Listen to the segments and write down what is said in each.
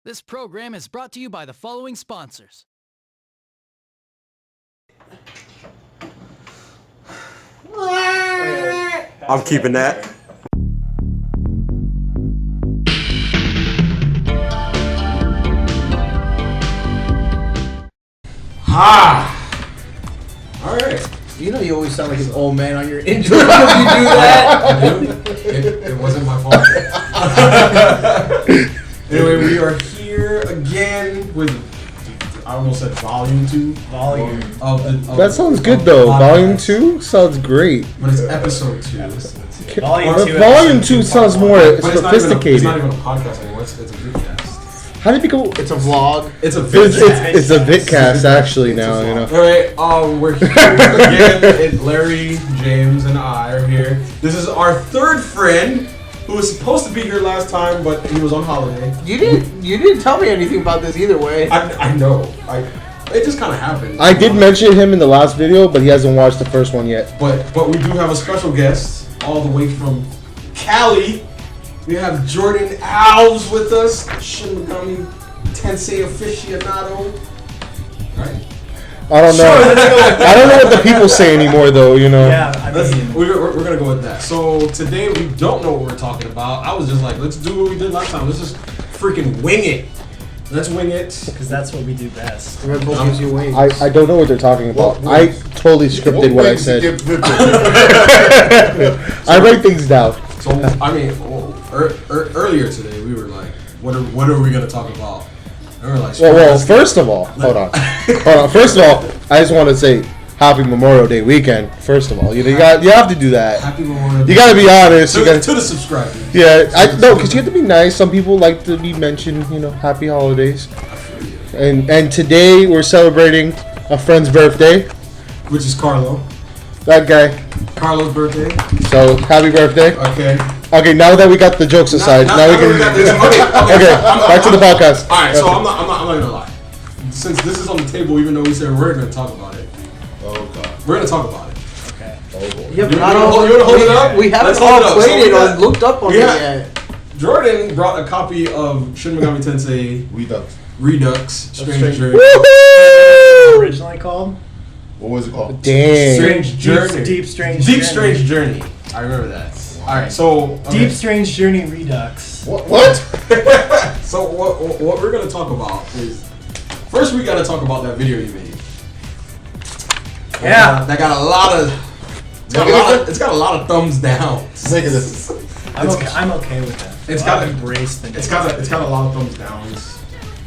This program is brought to you by the following sponsors. I'm keeping that. Alright. You know you always sound like an old man on your intro when you do that. I do. It wasn't my fault. Anyway, we are here again with, I almost said volume 2. That sounds good though. Volume 2 sounds great. But it's episode 2. Volume 2 sounds more But sophisticated. it's not even a podcast anymore. It's a vidcast. How did it go? It's a vlog. It's a It's a vidcast actually now. You know. Alright, we're here again. Larry, James, and I are here. This is our third friend who was supposed to be here last time, but he was on holiday. You didn't tell me anything about this either way. I know. It just kind of happened. I did mention him in the last video, but he hasn't watched the first one yet. But we do have a special guest all the way from Cali. We have Jordan Alves with us, Shin Megami Tensei aficionado. Right? I don't know. I don't know what the people say anymore, though. You know. Yeah, I mean, we're gonna go with that. So today we don't know what we're talking about. I was just like, let's do what we did last time. Let's just freaking wing it. Let's wing it. because that's what we do best. Red Bull gives you wings. I don't know what they're talking about. I totally scripted what I said. I write things down. So I mean, earlier today we were like, what are we gonna talk about? And we were like, Well, first of all, hold on. First of all, I just want to say Happy Memorial Day weekend. First of all, you have to do that. Happy Memorial Day. You gotta be honest. To the subscribers. Yeah, because you have to be nice. Some people like to be mentioned. Happy holidays. And today we're celebrating a friend's birthday. Which is Carlo. That guy. Carlo's birthday. So happy birthday. Okay. Okay, now that we got the jokes aside, now we can. Okay, back to the podcast. All right, so I'm not gonna lie. Since this is on the table, even though we said we're gonna talk about it. Oh God. We're gonna talk about it. Okay. Yeah, You wanna hold it up? We haven't Let's hold it all up. played So it or looked up on it yet. Jordan brought a copy of Shin Megami Tensei Redux Strange Journey. Woohoo! Originally called What was it called? Damn. Strange Journey. Deep Strange Deep Journey. Strange Journey. I remember that. All right, so Deep Strange Journey Redux. What? So what we're gonna talk about is first we gotta talk about that video you made. Yeah. That got a lot of. It's got a lot of thumbs down. Negative. I'm okay with that. It's I'll got embrace the. It's got a lot of thumbs downs.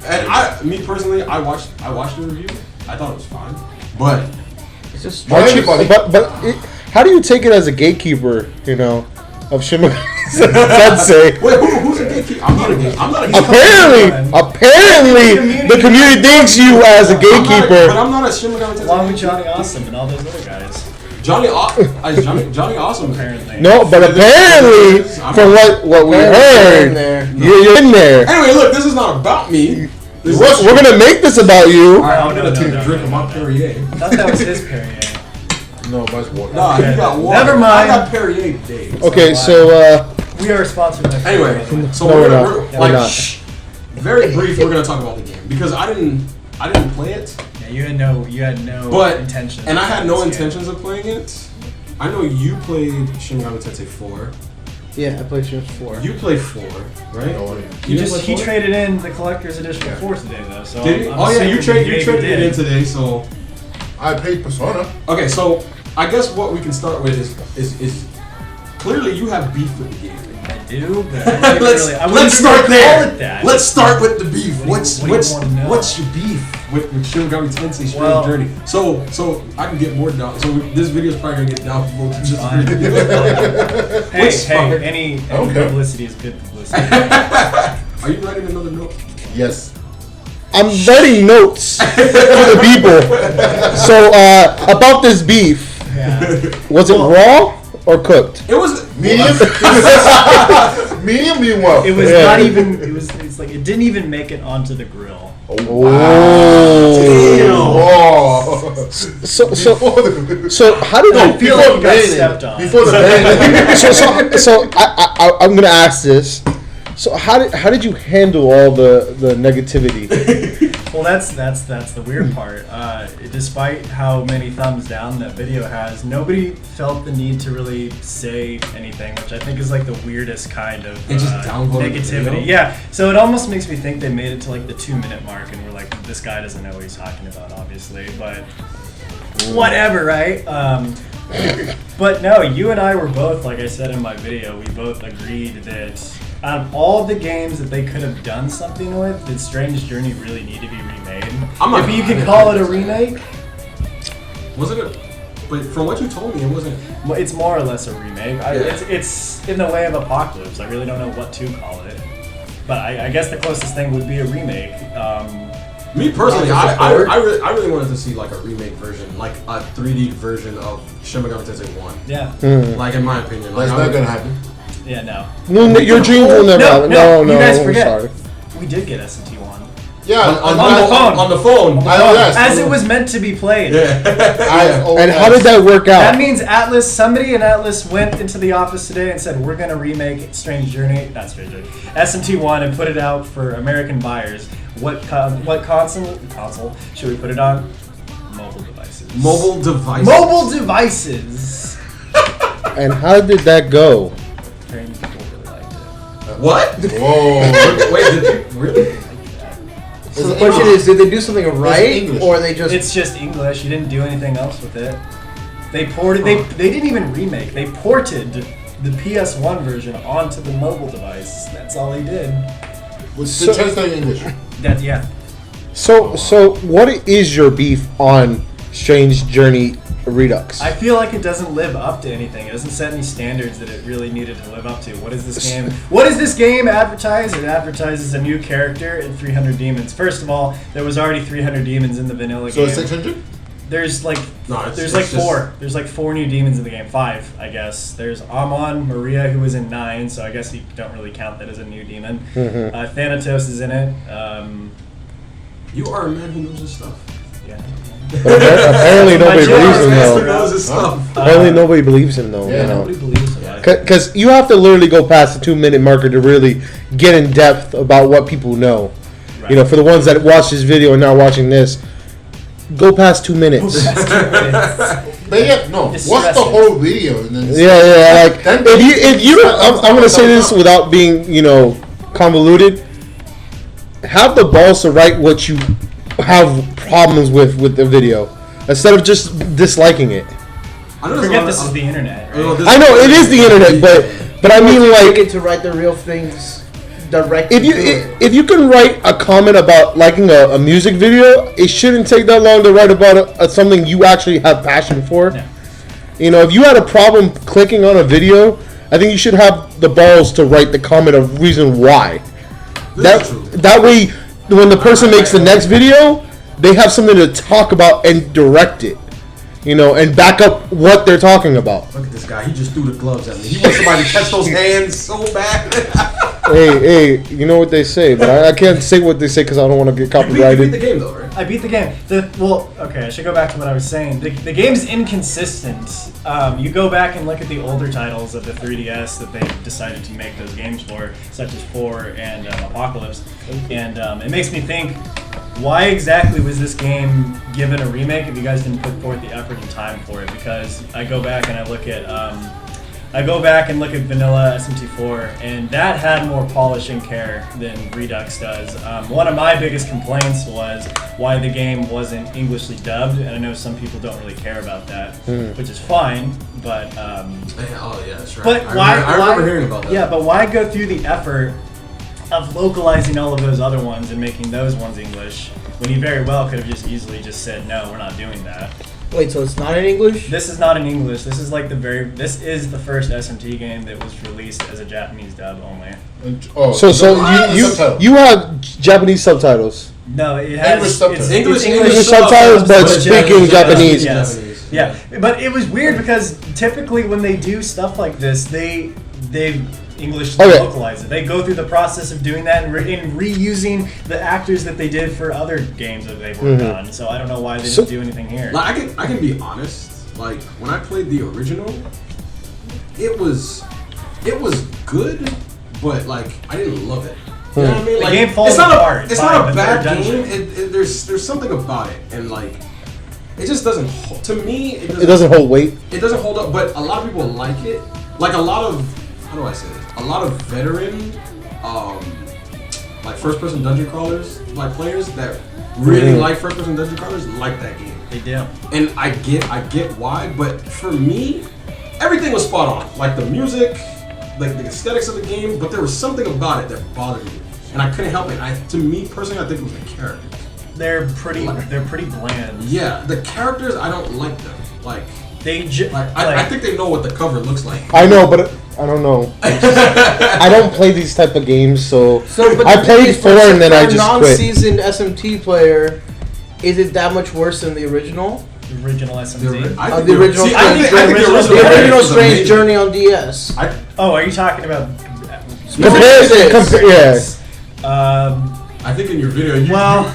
And me personally, I watched the review. I thought it was fine, but It's just But Anybody. how do you take it as a gatekeeper? Of Shin Megami Tensei. wait, who's a gatekeeper? I'm not a gatekeeper. Apparently, the community thinks you as a But gatekeeper. I'm not a Shin Megami Tensei. Along with Johnny Awesome and all those other guys. Johnny Awesome. Apparently. No, but apparently, from what we heard, you're in there. Anyway, look, this is not about me. We're gonna make this about you. Alright, I'm No, gonna take no, a drink of my Perrier. I thought that was his Perrier. No, mine's water. Nah, you got water. Never mind. I got Perrier today. Okay, so We are sponsored by Anyway, so No, we're we're like not. very brief. We're gonna talk about the game because I didn't play it, Yeah, you had no but intentions. and I had no of this game. intentions of playing it. I know you played Shin Megami Tensei 4. Yeah, I played Shift 4. You played 4, right? No, I didn't. You didn't play He 4? traded in the collector's edition of 4 today though. So Did you? I'm Oh yeah, you assuming maybe traded it did. in today. So I played Persona. okay, so I guess what we can start with is clearly you have beef with the game. I do, but I wouldn't let's really, I wouldn't let's start really there. call it that. Let's start with the beef. What do you wanna know? What's your beef with Shin Megami Tensei Strange Well- Journey? So I can get more down. So this video is probably gonna get downvoted. Just Fine. Hey, any Okay. publicity is good publicity. Are you writing another note? Yes. I'm writing notes for the people. So about this beef, Yeah. was it raw or cooked? It was Medium? Medium being well. It was Yeah. not even. It's like it didn't even make it onto the grill. Oh. Oh. So Before the, so how did I you feel like you got bathing. stepped on. before the band. so I'm gonna ask this. So how did you handle all the negativity? Well, that's the weird part. Despite how many thumbs down that video has, nobody felt the need to really say anything, which I think is like the weirdest kind of They just downvoted the negativity. video? Yeah, so it almost makes me think they made it to like the 2-minute mark, and we're like, this guy doesn't know what he's talking about, obviously, but whatever, right? But no, you and I were both, like I said in my video, we both agreed that out of all the games that they could have done something with, did Strange Journey really need to be remade? If you could call it a remake? Wasn't it? But from what you told me, it wasn't. Well, it's more or less a remake. It's in the way of Apocalypse. I really don't know what to call it. But I guess the closest thing would be a remake. Me personally, I really wanted to see like a remake version, like a 3D version of Shin Megami Tensei 1. Yeah. Like in my opinion. Like, That's not gonna happen. Yeah, no. No, your dreams will never happen. No, you guys I'm forget. sorry. We did get SMT1. Yeah, on the phone. Yes. As it was meant to be played. And how did that work out? That means Atlus, somebody in Atlus went into the office today and said, we're going to remake SMT1 and put it out for American buyers. What console should we put it on? Mobile devices. Mobile devices. Mobile devices. And how did that go? Apparently people really liked it. What? Whoa. Wait, did you really? So the question is, did they do something right, English. or they just? It's just English. You didn't do anything else with it. They ported. They didn't even remake. They ported the PS1 version onto the mobile device. That's all they did. The translate English. That's yeah. So what is your beef on Strange Journey Redux? I feel like it doesn't live up to anything. It doesn't set any standards that it really needed to live up to. What is this game? What does this game advertise? It advertises a new character and 300 demons. First of all, there was already 300 demons in the vanilla So game. it's 600? There's like It's four. There's like 4 new demons in the game. 5, I guess. There's Amon, Maria, who was in 9, so I guess you don't really count that as a new demon. Thanatos is in it. You are a man who knows his stuff. Yeah. Apparently nobody believes him He though. knows his stuff. Apparently nobody believes him though. Yeah, You know. Nobody believes it. Because you have to literally go past the 2-minute marker to really get in depth about what people know. Right. You know, for the ones that watch this video and not watching this, go past 2 minutes. But yeah, no. Just Watch stress the it. whole video and then. Yeah. Like Then- if you, I'm gonna say this without being convoluted. Have the balls to write what you have problems with the video, instead of just disliking it. I know Forget this is the internet. Right? I know it is the internet, but I mean like. get to write the real things directly. If you can write a comment about liking a music video, it shouldn't take that long to write about something you actually have passion for. Yeah. You know, if you had a problem clicking on a video, I think you should have the balls to write the comment of reason why. This is true. That way, when the person makes the next video, they have something to talk about and direct it. You know, and back up what they're talking about. Look at this guy. He just threw the gloves at me. He wants somebody to catch those hands so bad. Hey, you know what they say, but I can't say what they say because I don't want to get You beat copyrighted. the game though, right? I beat the game. I should go back to what I was saying. The game's inconsistent. You go back and look at the older titles of the 3DS that they decided to make those games for, such as 4 and Apocalypse, and it makes me think, why exactly was this game given a remake if you guys didn't put forth the effort and time for it? Because I go back and I look at vanilla SMT4, and that had more polish and care than Redux does. One of my biggest complaints was why the game wasn't Englishly dubbed, and I know some people don't really care about that, which is fine, but... Oh yeah, that's right. But I remember hearing about that. Yeah, but why go through the effort of localizing all of those other ones and making those ones English when you very well could have just easily just said, no, we're not doing that. Wait, so it's not in English? This is not in English. This is like this is the first SMT game that was released as a Japanese dub only. So you have Japanese subtitles. No, it has English subtitles. English subtitles, but speaking Japanese. Yes. Yeah, but it was weird because typically when they do stuff like this, they English localize it. They go through the process of doing that and reusing the actors that they did for other games that they've worked on. So I don't know why they didn't do anything here. Like I can be honest. Like when I played the original, it was good, but like I didn't love it. You know what I mean? The Like, game falls it's not apart it's by not a the bad third game. dungeon. There's something about it, and like it just doesn't. To me, It doesn't hold weight. It doesn't hold up, but a lot of people like it. Like a lot of, how do I say this? A lot of veteran, like first-person dungeon crawlers, like players that really like first-person dungeon crawlers, like that game. They do. And I get why, but for me, everything was spot on. Like the music, like the aesthetics of the game, but there was something about it that bothered me, and I couldn't help it. To me personally, I think it was the characters. They're pretty bland. Yeah, the characters, I don't like them. Like. I think they know what the cover looks like. I know, but I don't know. I don't play these type of games, so but I played 4 and then I for a just quit. non-seasoned SMT player, is it that much worse than the original? The original SMT. The original the original Strange Journey on DS. Are you talking about? Yes. I think in your video,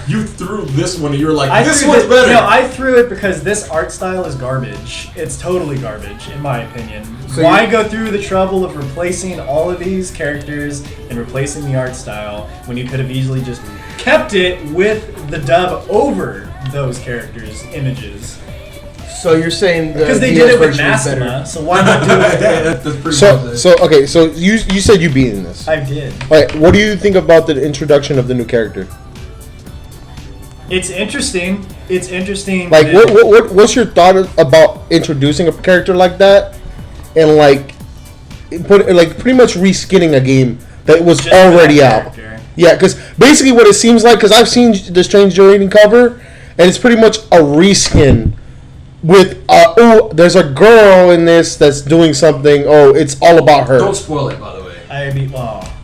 you threw this one and you were like, I this threw one's better. No, I threw it because this art style is garbage. It's totally garbage, in my opinion. So why go through the trouble of replacing all of these characters and replacing the art style when you could have easily just kept it with the dub over those characters' images? So you're saying because they DS did it with version is better. Massima, so why not do it with them? So you said you beat in this. I did. Alright, what do you think about the introduction of the new character? It's interesting. It's interesting. Like, that- what's your thought about introducing a character like that, and like, pretty much reskinning a game that was Just already that out? character. Yeah, because basically what it seems like, because I've seen the Strange Journey cover, and it's pretty much a reskin with there's a girl in this that's doing something. Oh, it's all about her. Don't spoil it, by the way.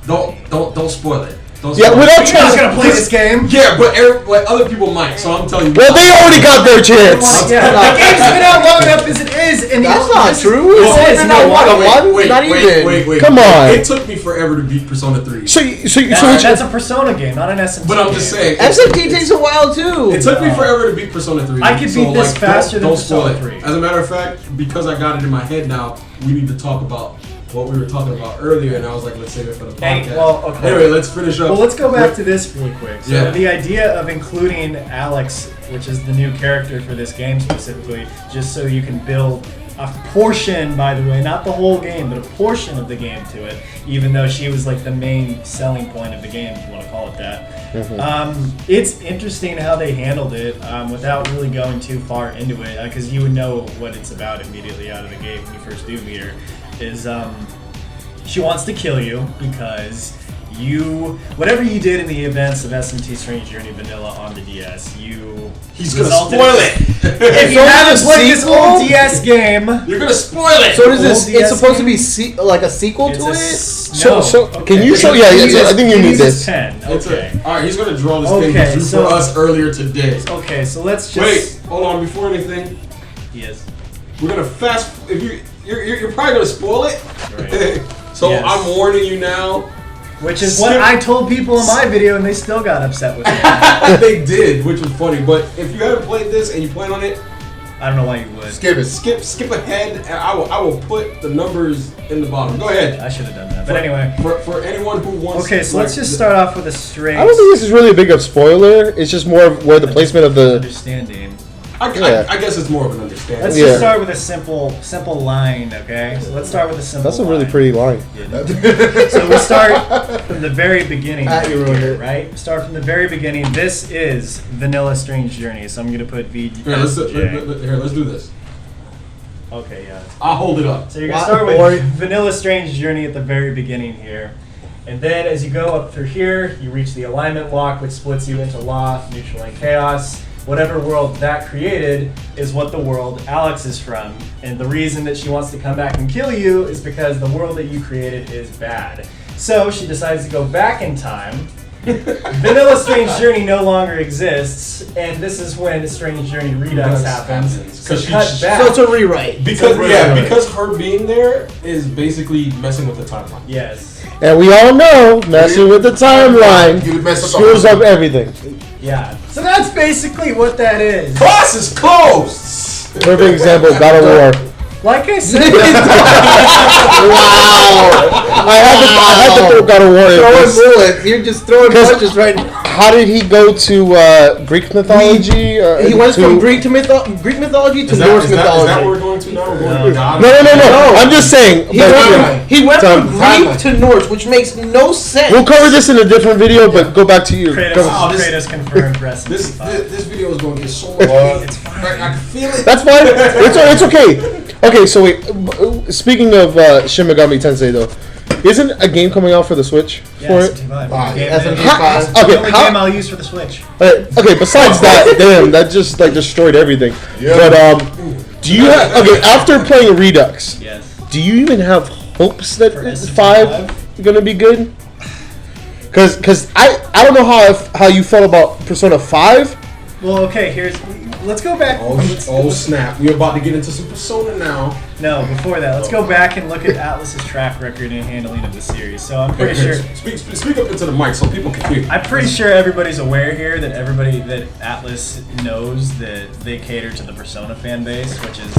Don't spoil it. Without You're not gonna play this game. Yeah, but other people might, so I'm telling you. Well, they already got their chance. Yeah, the game's been out long enough as it is, and That's not true. It It's is. been out what, a month? Not even. Wait. Come on. It took me forever to beat Persona 3. That's a Persona game, not an SMT. But I'm just saying. SMT takes a while too. It took me forever to beat Persona 3. I could beat this faster than don't spoil Persona it. 3. As a matter of fact, because I got it in my head now, we need to talk about what we were talking about earlier, and I was like, let's save it for the podcast. Anyway, let's finish up. Well, let's go back to this really quick. So Yeah. the idea of including Alex, which is the new character for this game specifically, just so you can build a portion, by the way, not the whole game, but a portion of the game to it, even though she was like the main selling point of the game, if you want to call it that. It's interesting how they handled it without really going too far into it, because you would know what it's about immediately out of the gate when you first do meet her. Is she wants to kill you because whatever you did in the events of SMT Strange Journey Vanilla on the DS, He's gonna spoil it. If you haven't played this old DS game, You're gonna spoil it. So is this? Old It's DS supposed to game? be like a sequel to it. So can you show? Yeah, I think you need this. 10. Okay. Alright, he's gonna draw this Okay, thing he drew so- for us earlier today. Okay, so let's just. Wait, hold on. Before anything, Yes. we're gonna fast. If you're probably gonna spoil it. Right. So Yes. I'm warning you now. Which is what I told people in my video, and they still got upset with me. They did, which was funny. But if you haven't played this and you plan on it, I don't know why you would. Skip it. skip ahead. And I will put the numbers in the bottom. Go ahead. I should have done that. But anyway. For anyone who wants. Okay, so let's just start off with a straight I don't think this is really a big of spoiler. It's just more of where the placement of the. understanding. I guess it's more of an understanding. Let's just start with a simple line, okay? So let's start with a simple That's a really line. pretty line. So we start from the very beginning, You ruined it. right? Start from the very beginning. This is Vanilla Strange Journey, so I'm going to put Here, let's do this. Okay, yeah. I'll hold it up. So you're going to start with Vanilla Strange Journey at the very beginning here. And then as you go up through here, you reach the alignment lock, which splits you into law, neutral, and chaos. Whatever world that created is what the world Alex is from. And the reason that she wants to come back and kill you is because the world that you created is bad. So she decides to go back in time. Vanilla Strange Journey no longer exists, and this is when Strange Journey Redux happens. So Because cut back. So it's a rewrite. Because her being there is basically messing with the timeline. Yes. And we all know messing with the timeline You mess up screws up everything. Yeah. So that's basically what that is. Class is closed. Perfect example, God of War. Like I said, I had to throw God of War in Throwing this. bullets. You're just throwing punches right now. How did he go to Greek mythology? He went from Greek mythology to Norse Is mythology. that where we're going to now? We're going to God? No. I'm just saying. He went from Time. Greek to Norse, which makes no sense. We'll cover this in a different video, but go back to you. Kratos confirmed rest. This video is going to get so much hate. It's fine. I can feel it. That's fine. It's okay. Okay, so wait. Speaking of Shin Megami Tensei, though, isn't a game coming out for the Switch for it? SMT5. The Okay, only game I'll use for the Switch. Okay. Besides that, damn, that just like destroyed everything. Yeah. But do you have after playing Redux? Yes. Do you even have hopes that For it's SMT5? 5 gonna be good? Cause I don't know how you felt about Persona 5. Well, okay. Let's go back. Oh snap! We're about to get into some Persona now. No, before that, let's go back and look at Atlus's track record in handling of the series. So I'm pretty sure. Speak up into the mic so people can hear. I'm pretty sure everybody's aware here that that Atlus knows that they cater to the Persona fan base, which is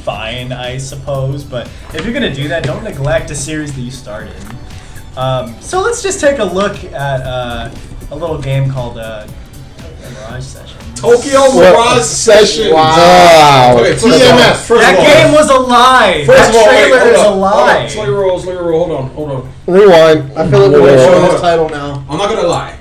fine, I suppose. But if you're gonna do that, don't neglect a series that you started. So let's just take a look at a little game called Mirage Session. Tokyo Mirage Session. Wow. Okay, TMS. First That of all, game was a lie. First of all, That trailer is a hold lie. on. Slow your roll. Hold on. Rewind. I feel like we're Hold showing on. this title now. I'm not gonna lie.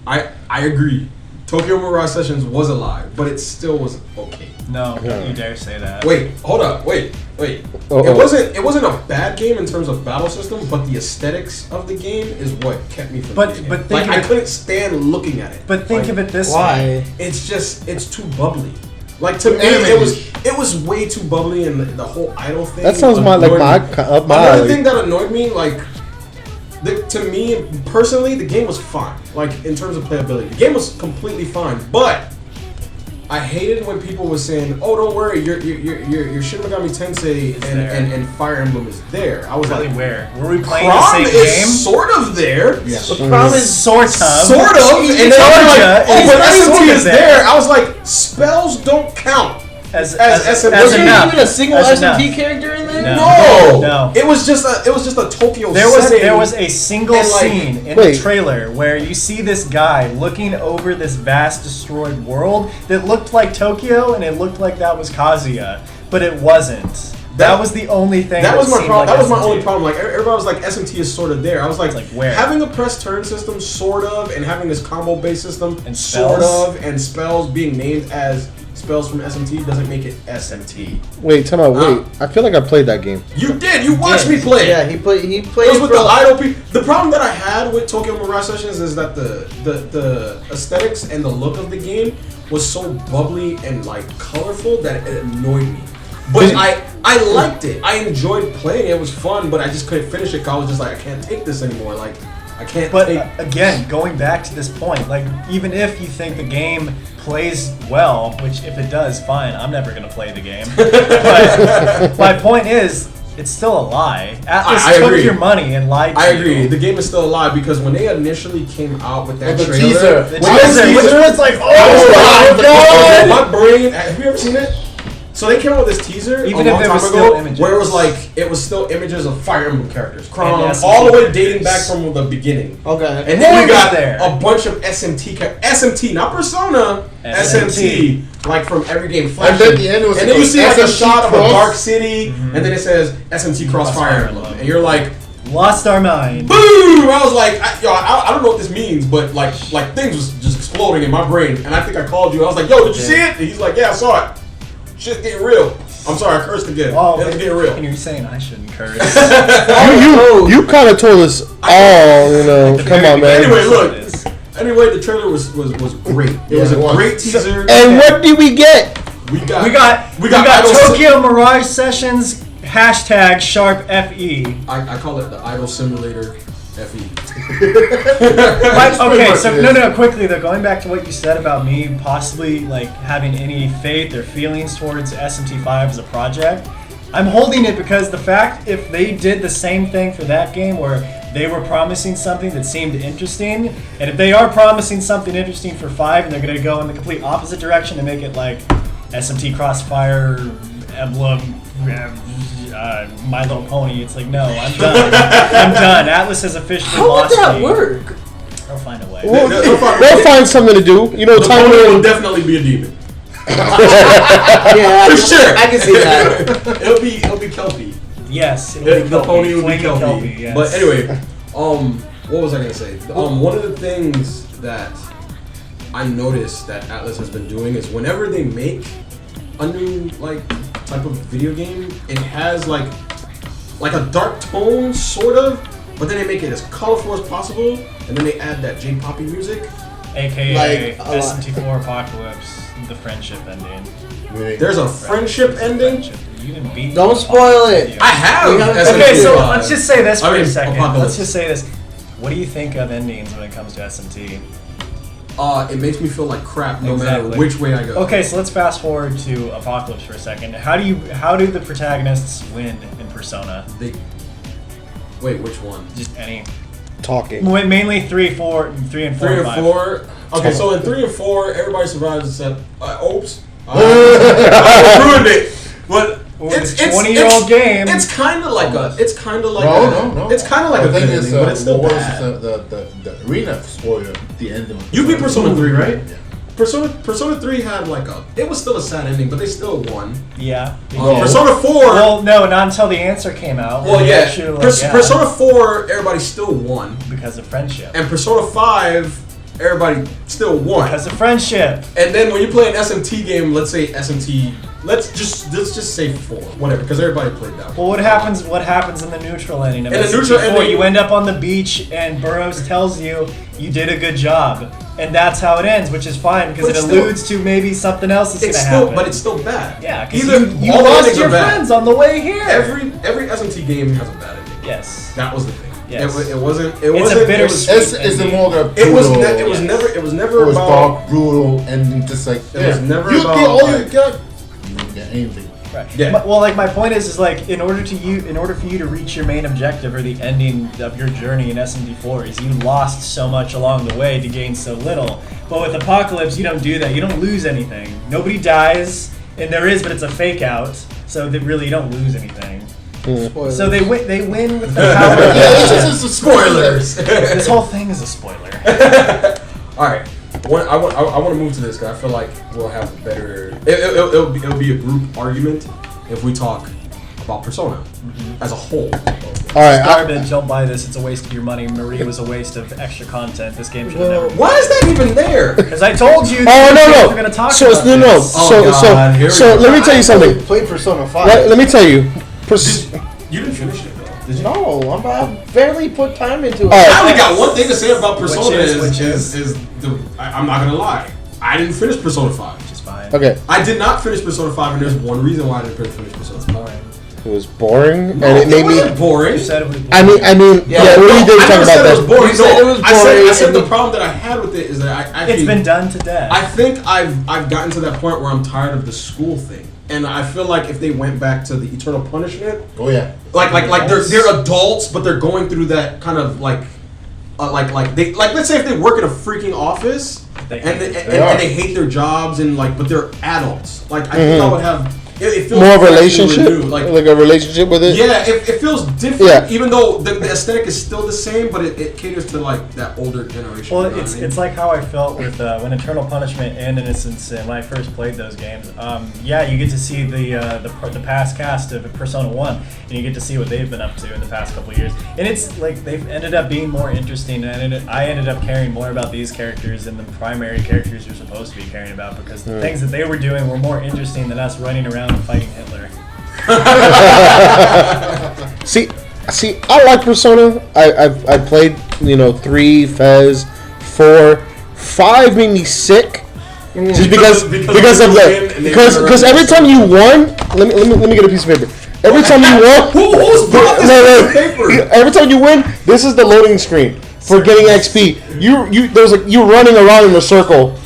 I agree. Tokyo Mirage Sessions was a lie, but it still was okay. No, don't you dare say that. Wait, hold up. Wait. Uh-oh. It wasn't a bad game in terms of battle system, but the aesthetics of the game is what kept me from But- playing but it. think Like of I it- couldn't stand looking at it. But think Like, of it this way. Why? it's too bubbly. Like to me, it was way too bubbly, and the whole idol thing. That sounds up annoyed my me. alley. Another thing that annoyed me, like, to me personally, the game was fine. Like in terms of playability, the game was completely fine. But I hated when people were saying, "Oh, don't worry, your Shin Megami Tensei and Fire Emblem is there." I was Really, like, where? Were we playing the "Crom same is game? sort of there." Yeah. The problem is Sort of. Sort of, and then I'm like, Georgia "Oh, is but not SMT sort of is there." I was like, "Spells don't count." As SMT. Was there enough. even a single As SMT enough. character in there? No. It was just a Tokyo There setting. was a single And, like, scene in wait. the trailer where you see this guy looking over this vast destroyed world that looked like Tokyo, and it looked like that was Kazuya, but it wasn't. That was the only thing. That was my seemed problem. like That was my SMT. only problem. Like everybody was like, SMT is sort of there. I was like, Like, where? having a press turn system, sort of, and having this combo based system, And sort spells? of, and spells being named as spells from SMT doesn't make it SMT. Wait, time out. Wait, I feel like I played that game. You did. You watched me play. Yeah, he played. He It played was with for the idol people. The problem that I had with Tokyo Mirage Sessions is that the aesthetics and the look of the game was so bubbly and like colorful that it annoyed me. But I liked it. I enjoyed playing it. It was fun, but I just couldn't finish it because I was just like, I can't take this anymore. Like, I can't But take... again, going back to this point, like even if you think the game plays well, which if it does, fine. I'm never gonna play the game. But my point is, it's still a lie. Atlus I took agree. your money and lied to I you. agree. The game is still alive because when they initially came out with that With the trailer, teaser. The when teaser, that which was like, oh my god! My brain. Have you ever seen it? So they came out with this teaser Even a if long it time was ago, still images. where it was still images of Fire Emblem characters, Chrom, And all the way SMT dating back characters. from the beginning. Okay. And then Boy you got was there. a bunch of SMT, not Persona, SMT, like from every game. And then the end was and then you see like a SMT shot of a Cross. dark city, and then it says SMT Cross Fire Emblem, and you're like, Lost our mind. boom! I was like, I don't know what this means, but like things was just exploding in my brain, and I think I called you. I was like, yo, did you see it? And he's like, yeah, I saw it. Shit's getting real. I'm sorry, I cursed again. Oh, It's getting real. and you're saying I shouldn't curse. You kind of told us all, you know. Come on, man. Anyway, look. Anyway, the trailer was great. It was a great teaser. And what did we get? We got Idol Tokyo Mirage Sessions #sharp FE. I call it the Idol Simulator FE. Okay, so no, quickly though, going back to what you said about me possibly like having any faith or feelings towards SMT5 as a project, I'm holding it because the fact if they did the same thing for that game where they were promising something that seemed interesting, and if they are promising something interesting for 5 and they're going to go in the complete opposite direction and make it like SMT Crossfire emblem. My Little Pony. It's like, no, I'm done. I'm done. Atlas has officially How would lost that me. work? They'll find a way. They'll find something to do. You know, The time pony will will definitely be a demon. Yeah, For sure. I can see that. It'll be Kelpie. Yes, it'll be The pony will be Flaming Kelpie. yes. But anyway, what was I gonna say? One of the things that I noticed that Atlus has been doing is whenever they make a new like type of video game, it has like a dark tone sort of, but then they make it as colorful as possible, and then they add that J-poppy music. AKA Like, a lot. SMT4 Apocalypse, the friendship ending. Really. There's a friendship ending. You didn't beat. Don't spoil it. I have. We haven't- Okay, so SMT5. let's just say this for I mean, a second. Apocalypse. Let's just say this. What do you think of endings when it comes to SMT? It makes me feel like crap no Exactly. matter which way I go. Okay, so let's fast forward to Apocalypse for a second. How do the protagonists win in Persona? Wait, which one? Just any. talking. Mainly 3, 4, 3 and 4. 3 and and 5. 4. Okay, so in 3 and 4, everybody survives except. Oops. I ruined it. But it's 20-year-old game. It's kind of like a. It's kind of like No. It's kind of like the a thing good is, ending, but it's still what bad. was the arena spoiler, the ending. You beat Persona 3, right? Yeah. Persona 3 had like a. It was still a sad ending, but they still won. Yeah. No. Persona 4. Well, no, not until the answer came out. Well, They yeah. actually, Persona 4, everybody still won, because of friendship. and Persona 5, everybody still won. Because of friendship. And then when you play an SMT game, let's say SMT, let's just say 4, whatever, because everybody played that. Well, what happens in the neutral ending of In the SMT4? neutral ending- You end up on the beach and Burroughs tells you you did a good job. And that's how it ends, which is fine because But it still- alludes to maybe something else is going It's to still, happen. but it's still bad. yeah, because Either you all the lost endings your are bad. friends on the way here. Every SMT game has a bad ending. Yes. That was the thing. Yes. It wasn't. It It's wasn't. a bittersweet. It's the more the It was. brutal. It was Yes. never. It was It never was about. dark, brutal, and just like It was never you about, get all you like- got. You didn't get anything. Right. Yeah. Well, like my point is like in order for you to reach your main objective or the ending of your journey in SMT4 is you lost so much along the way to gain so little. But with Apocalypse, you don't do that. You don't lose anything. Nobody dies, and there is, but it's a fake out. So that really you don't lose anything. Spoilers. So they win. They win with the power. Yeah, it's just a Spoilers. This whole thing is a spoiler. All right. I want to move to this because I feel like we'll have a better. It'll be a group argument if we talk about Persona as a whole. All right, Garbage. Don't buy this. It's a waste of your money. Marie was a waste of extra content. This game should have never. Why is that even there? Because I told you. Oh no We're gonna talk So about no. this. God, here we So go. let me tell you something. Played Persona 5. Let me tell you. You didn't finish it though. Did you? No, I barely put time into it. All right. I only got one thing to say about Persona Which is I'm not gonna lie. I didn't finish Persona 5. Which is fine. Okay, I did not finish Persona 5, and there's one reason why I didn't finish Persona 5. Boring. it was boring, and No, it made me. wasn't boring. You said it was. I mean, yeah. What do you think I never talking said about it was that? boring. You said it was I said boring, the and- problem that I had with it is that I actually It's been done to death. I think I've gotten to that point where I'm tired of the school thing, and I feel like if they went back to the eternal punishment, Oh yeah. like they're adults, but they're going through that kind of like they let's say if they work in a freaking office They and hate and they hate their jobs and but they're adults. Like I think I would have it feels More of a freshly relationship, renewed, like a relationship with it. yeah, it feels different, Yeah. even though the aesthetic is still the same, but it caters to like that older generation. Well, you know what I mean? it's like how I felt with when Eternal Punishment and Innocence when I first played those games. Yeah, you get to see the past cast of Persona 1, and you get to see what they've been up to in the past couple of years. And it's like they've ended up being more interesting, and I ended up caring more about these characters than the primary characters you're supposed to be caring about because the things that they were doing were more interesting than us running around and fighting Hitler. See, I like Persona. I played 3, Fez, 4, 5 made me sick. Just because of because every time you won, let me get a piece of paper. Every time you won, Who's brought this paper? every time you win, this is the loading screen for getting XP. You're running around in a circle.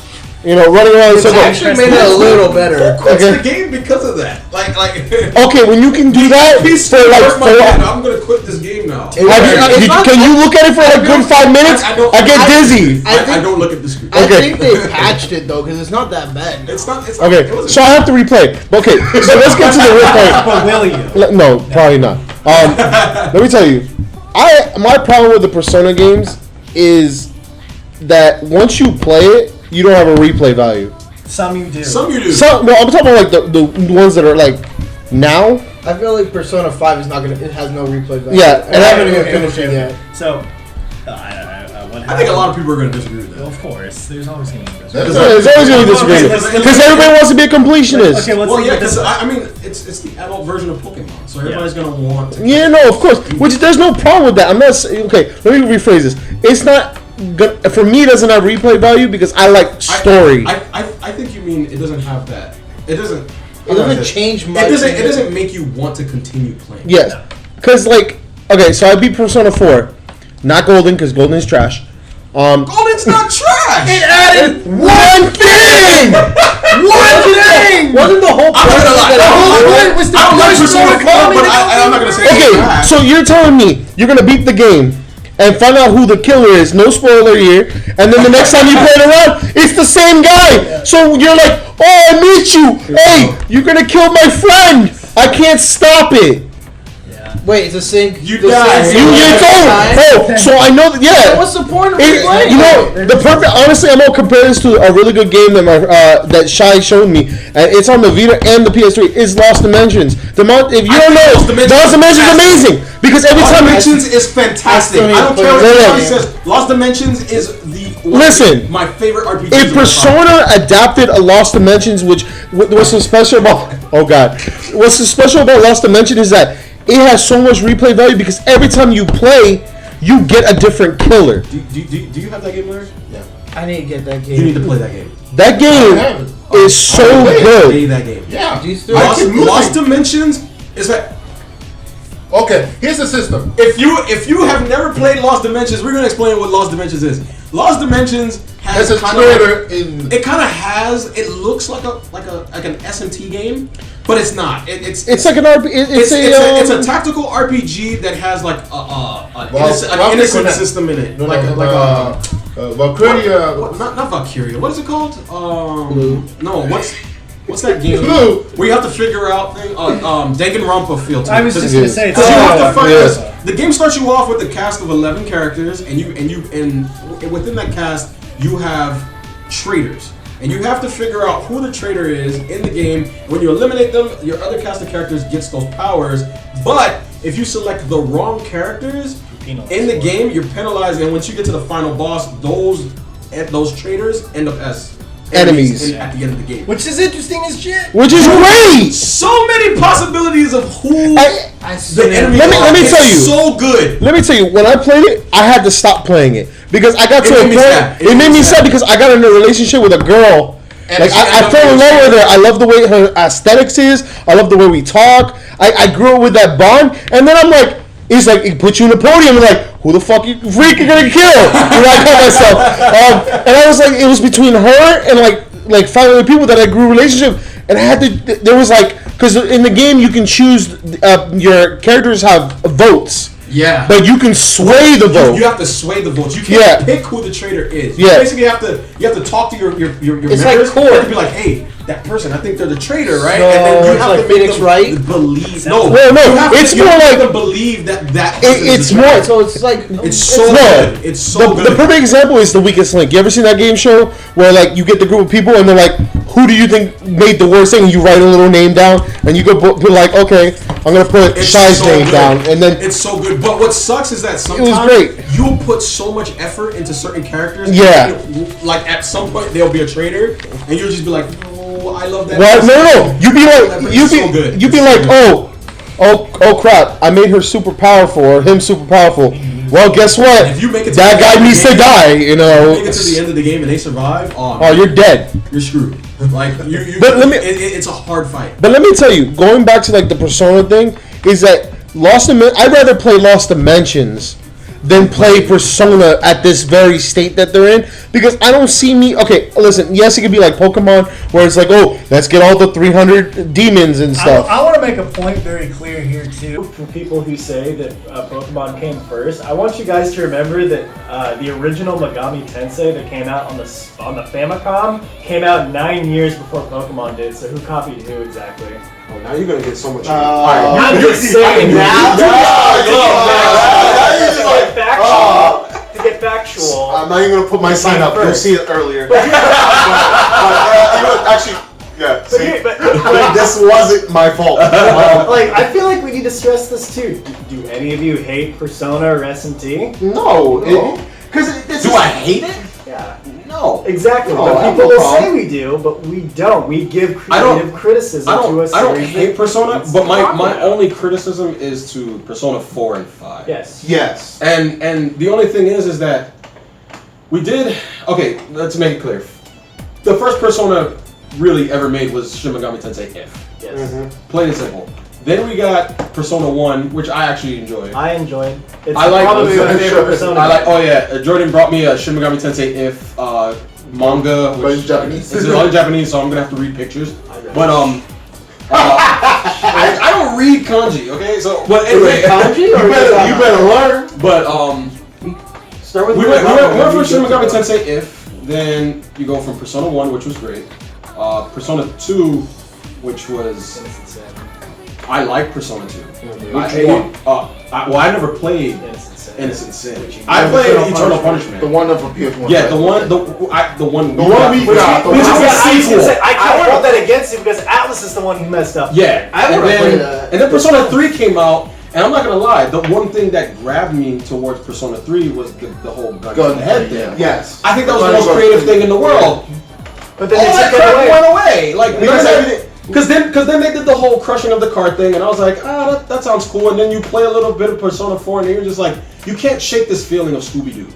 Running around in a It's circle. actually made it a little better. Quits Okay. the game because of that. Like Okay, when you can do that piece for of like work, my man, 4 I'm gonna quit this game now. No. Can you look at it for like a good 5 minutes? I get dizzy. I don't look at the screen. I Okay. think they patched it though, because it's not that bad. It's not. Okay, so I have to replay. Okay, so let's get to the real point. But will you? No, probably not. Let me tell you, my problem with the Persona games is that once you play it, you don't have a replay value. Some you do. Some you do. No, I'm talking about like the ones that are like now. I feel like Persona 5 is not gonna. It has no replay value. Yeah, and I haven't even Okay, finished it okay. yet. So, I think a lot of people are going to disagree with that. Of course, there's always going to be There's always going to disagree because everybody wants to be a completionist. Okay, let's Well, look yeah, at this. because I mean, it's the adult version of Pokemon, so everybody's going to want to. Yeah, no, of course. Which there's no problem with that. I'm not okay. Let me rephrase this. It's not good for me. It doesn't have replay value because I like story. I think you mean it doesn't have that. It doesn't. It doesn't change much. It doesn't make you want to continue playing. Yes, because like okay, so I beat Persona 4, not Golden because Golden is trash. Golden's not trash. It added one thing. Wasn't the whole I'm not gonna lie. that I don't like Persona 4, but I'm not gonna say it's Okay, trash. so you're telling me you're gonna beat the game and find out who the killer is, no spoiler here, and then the next time you play it around, it's the same guy. So you're like, oh, I meet you. Hey, you're gonna kill my friend. I can't stop it. Wait, it's the same. You the died. same- It's over. Oh, so I know that. Yeah. What's the point of It, replaying? you know, the perfect. Honestly, I'm gonna compare this to a really good game that that Shai showed me, and it's on the Vita and the PS3. Is Lost Dimensions. If you don't know, Lost Dimensions is amazing because every Lost time Dimensions is fantastic. I don't care what anybody says. Lost Dimensions is my favorite RPG. If Persona adapted a Lost Dimensions, what's so special about? Oh God, what's so special about Lost Dimension is that it has so much replay value because every time you play, you get a different killer. Do you have that game, Larry? Yeah. I need to get that game. You need to play that game. That game is so good. Play that game. Yeah. Do you still Lost Dimensions is that. Okay, here's the system. If you have never played Lost Dimensions, we're gonna explain what Lost Dimensions is. Lost Dimensions has There's a trailer in. It kind of has. It looks like an S&T game, but it's not. It's like an RPG. It's a tactical RPG that has like an innocent system in it. Valkyria. Not Valkyria. What is it called? No. What's that game? Blue. We have to figure out Danganronpa feel to it. I was just going to say, Because you have to find this. The game starts you off with a cast of 11 characters, and within that cast you have traitors, and you have to figure out who the traitor is in the game. When you eliminate them, your other cast of characters gets those powers. But if you select the wrong characters in the game, you're penalized, and once you get to the final boss, those traitors end up as enemies at the end of the game. which is interesting as shit. Which is great. So many possibilities of who the enemy let me is. tell you. So good. Let me tell you, when I played it, I had to stop playing it because I got to a point. It made me sad because I got in a relationship with a girl. Like I fell in love with her. I love the way her aesthetics is. I love the way we talk. I grew up with that bond, and then I'm like, it's like it puts you in a podium. And like, who the fuck you freaking gonna kill? I call myself. And I was like, it was between her and like 5 other people that I grew a relationship, and I had to. There was like, because in the game you can choose. Your characters have votes. Yeah. But you can sway the vote. You have to sway the votes. You can't pick who the traitor is. Yeah. You basically have to talk to your It's members. like court. You have to be like, hey, that person, I think they're the traitor, right? So and then you it's have like to make Phoenix them Wright? believe. Well, no, it's more like to believe that person it's is the more. traitor. So it's like It's so No, good. It's so good. The perfect example is The Weakest Link. You ever seen that game show where like you get the group of people and they're like, who do you think made the worst thing? And you write a little name down and you go put like, okay, I'm gonna put It's Shai's so name good. down, and then it's so good. But what sucks is that sometimes great. you'll put so much effort into certain characters. Yeah. Like at some point they'll be a traitor, and you'll just be like, "Oh, I love that." well, person. no, you'd be That like, person's so good. you'd be It's like, so good. oh crap, I made her super powerful or him super powerful. Well, guess what? If you make it to That the end guy of the needs to game- die. You know. Make it to the end of the game and they survive. Oh, you're dead. you're screwed. Like you. But let me- it's a hard fight. But let me tell you, going back to like the Persona thing, is that I'd rather play Lost Dimensions than play Persona at this very state that they're in, because I don't see me. Okay, listen. Yes, it could be like Pokemon, where it's like, oh, let's get all the 300 demons and stuff. I want to make a point very clear here too. For people who say that Pokemon came first, I want you guys to remember that the original Megami Tensei that came out on the Famicom came out 9 years before Pokemon did. So who copied who exactly? Oh, now you're gonna get so much. I'm just saying now. To get factual. I'm not even gonna put my sign up. You'll see it earlier. Actually, yeah. See, but this wasn't my fault. like, I feel like we need to stress this too. Do any of you hate Persona or S&T? No, because Do I hate it? Yeah. No. Exactly. No, But I have people no will say problem. we do, but we don't. We give I don't- creative criticism to a series. I don't hate Persona, that's but my popular. only criticism is to Persona 4 and 5. Yes. yes. And the only thing is that we did. Okay, let's make it clear. The first Persona really ever made was Shin Megami Tensei If. Yes. Plain and simple. Then we got Persona 1, which I actually enjoyed. I enjoyed. It's I like- probably my I'm favorite sure- Persona. I like. Oh yeah, Jordan brought me a Shin Megami Tensei If manga, But which it's Japanese. It's all in Japanese, so I'm gonna have to read pictures. I read But I don't read kanji. Okay, so but anyway, kanji You better learn. but Start with we the went Persona. from Shin Megami Tensei If, then you go from Persona 1, which was great. Persona 2, which was Innocent Sin. I like Persona 2. Which one? I never played Innocent Sin. Innocent Sin. I played Eternal Punishment. The one of a PS1. Yeah, right? the one we we got. Which is I a was gonna sequel. say, I can't hold that against you because Atlas is the one who messed up. Yeah, I and wanna play then that. and then Persona 3 came out, and I'm not gonna lie, the one thing that grabbed me towards Persona 3 was the whole gun to Gun the head thing, thing. Yes. I think that was the most creative thing in the world. But then All they that took it crap away. went away. Like Because everything. because then they did the whole crushing of the card thing, and I was like, that sounds cool. And then you play a little bit of Persona 4, and you're just like, you can't shake this feeling of Scooby Doo.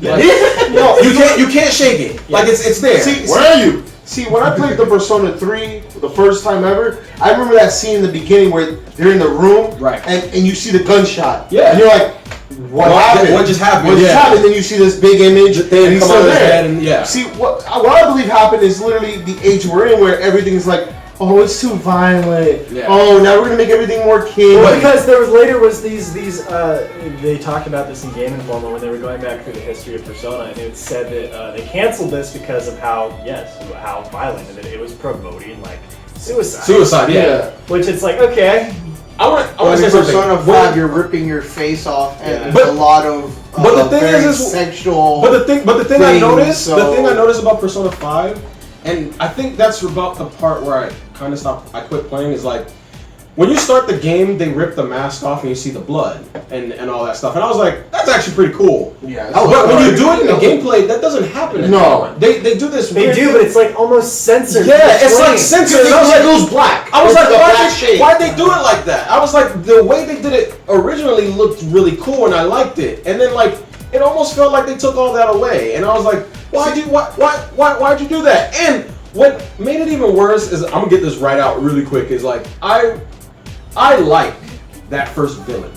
Like, No, you can't shake it. Like it's there. See, where are you? See, when I played the Persona 3 the first time ever, I remember that scene in the beginning where they're in the room, Right. and you see the gunshot. Yeah. And you're like, what happened? What just happened? What just Yeah. happened? And then you see this big image, The thing and he's come still out of his there. head and- yeah. See, what I believe happened is literally the age we're in where everything's like, oh, it's too violent. Yeah. Oh, now we're gonna make everything more kid. Well, because there was these they talked about this in Game Informer when they were going back through the history of Persona, and it said that they canceled this because of how violent it was promoting like suicide. Suicide, yeah. Which it's like, okay, I want Well, to say in something. Persona When- 5, you're ripping your face off, and Yeah. there's But- a lot of but the thing very is sexual. But the thing I things, noticed, the so- thing I noticed about Persona 5, and I think that's about the part where I kind of I quit playing, is like, when you start the game, they rip the mask off and you see the blood and all that stuff. And I was like, that's actually pretty cool. Yeah. But when you do it in the gameplay, that doesn't happen anymore. They do this they weird do, thing. but it's like almost censored. Yeah, it's like Plain. censored. And I was like, it goes black. I was It's like, a black shade. why'd they do it like that? I was like, the way they did it originally looked really cool, and I liked it. And then like, it almost felt like they took all that away, and I was like, why'd you do that? And what made it even worse is, I'm gonna get this right out really quick. Is like, I like that first villain.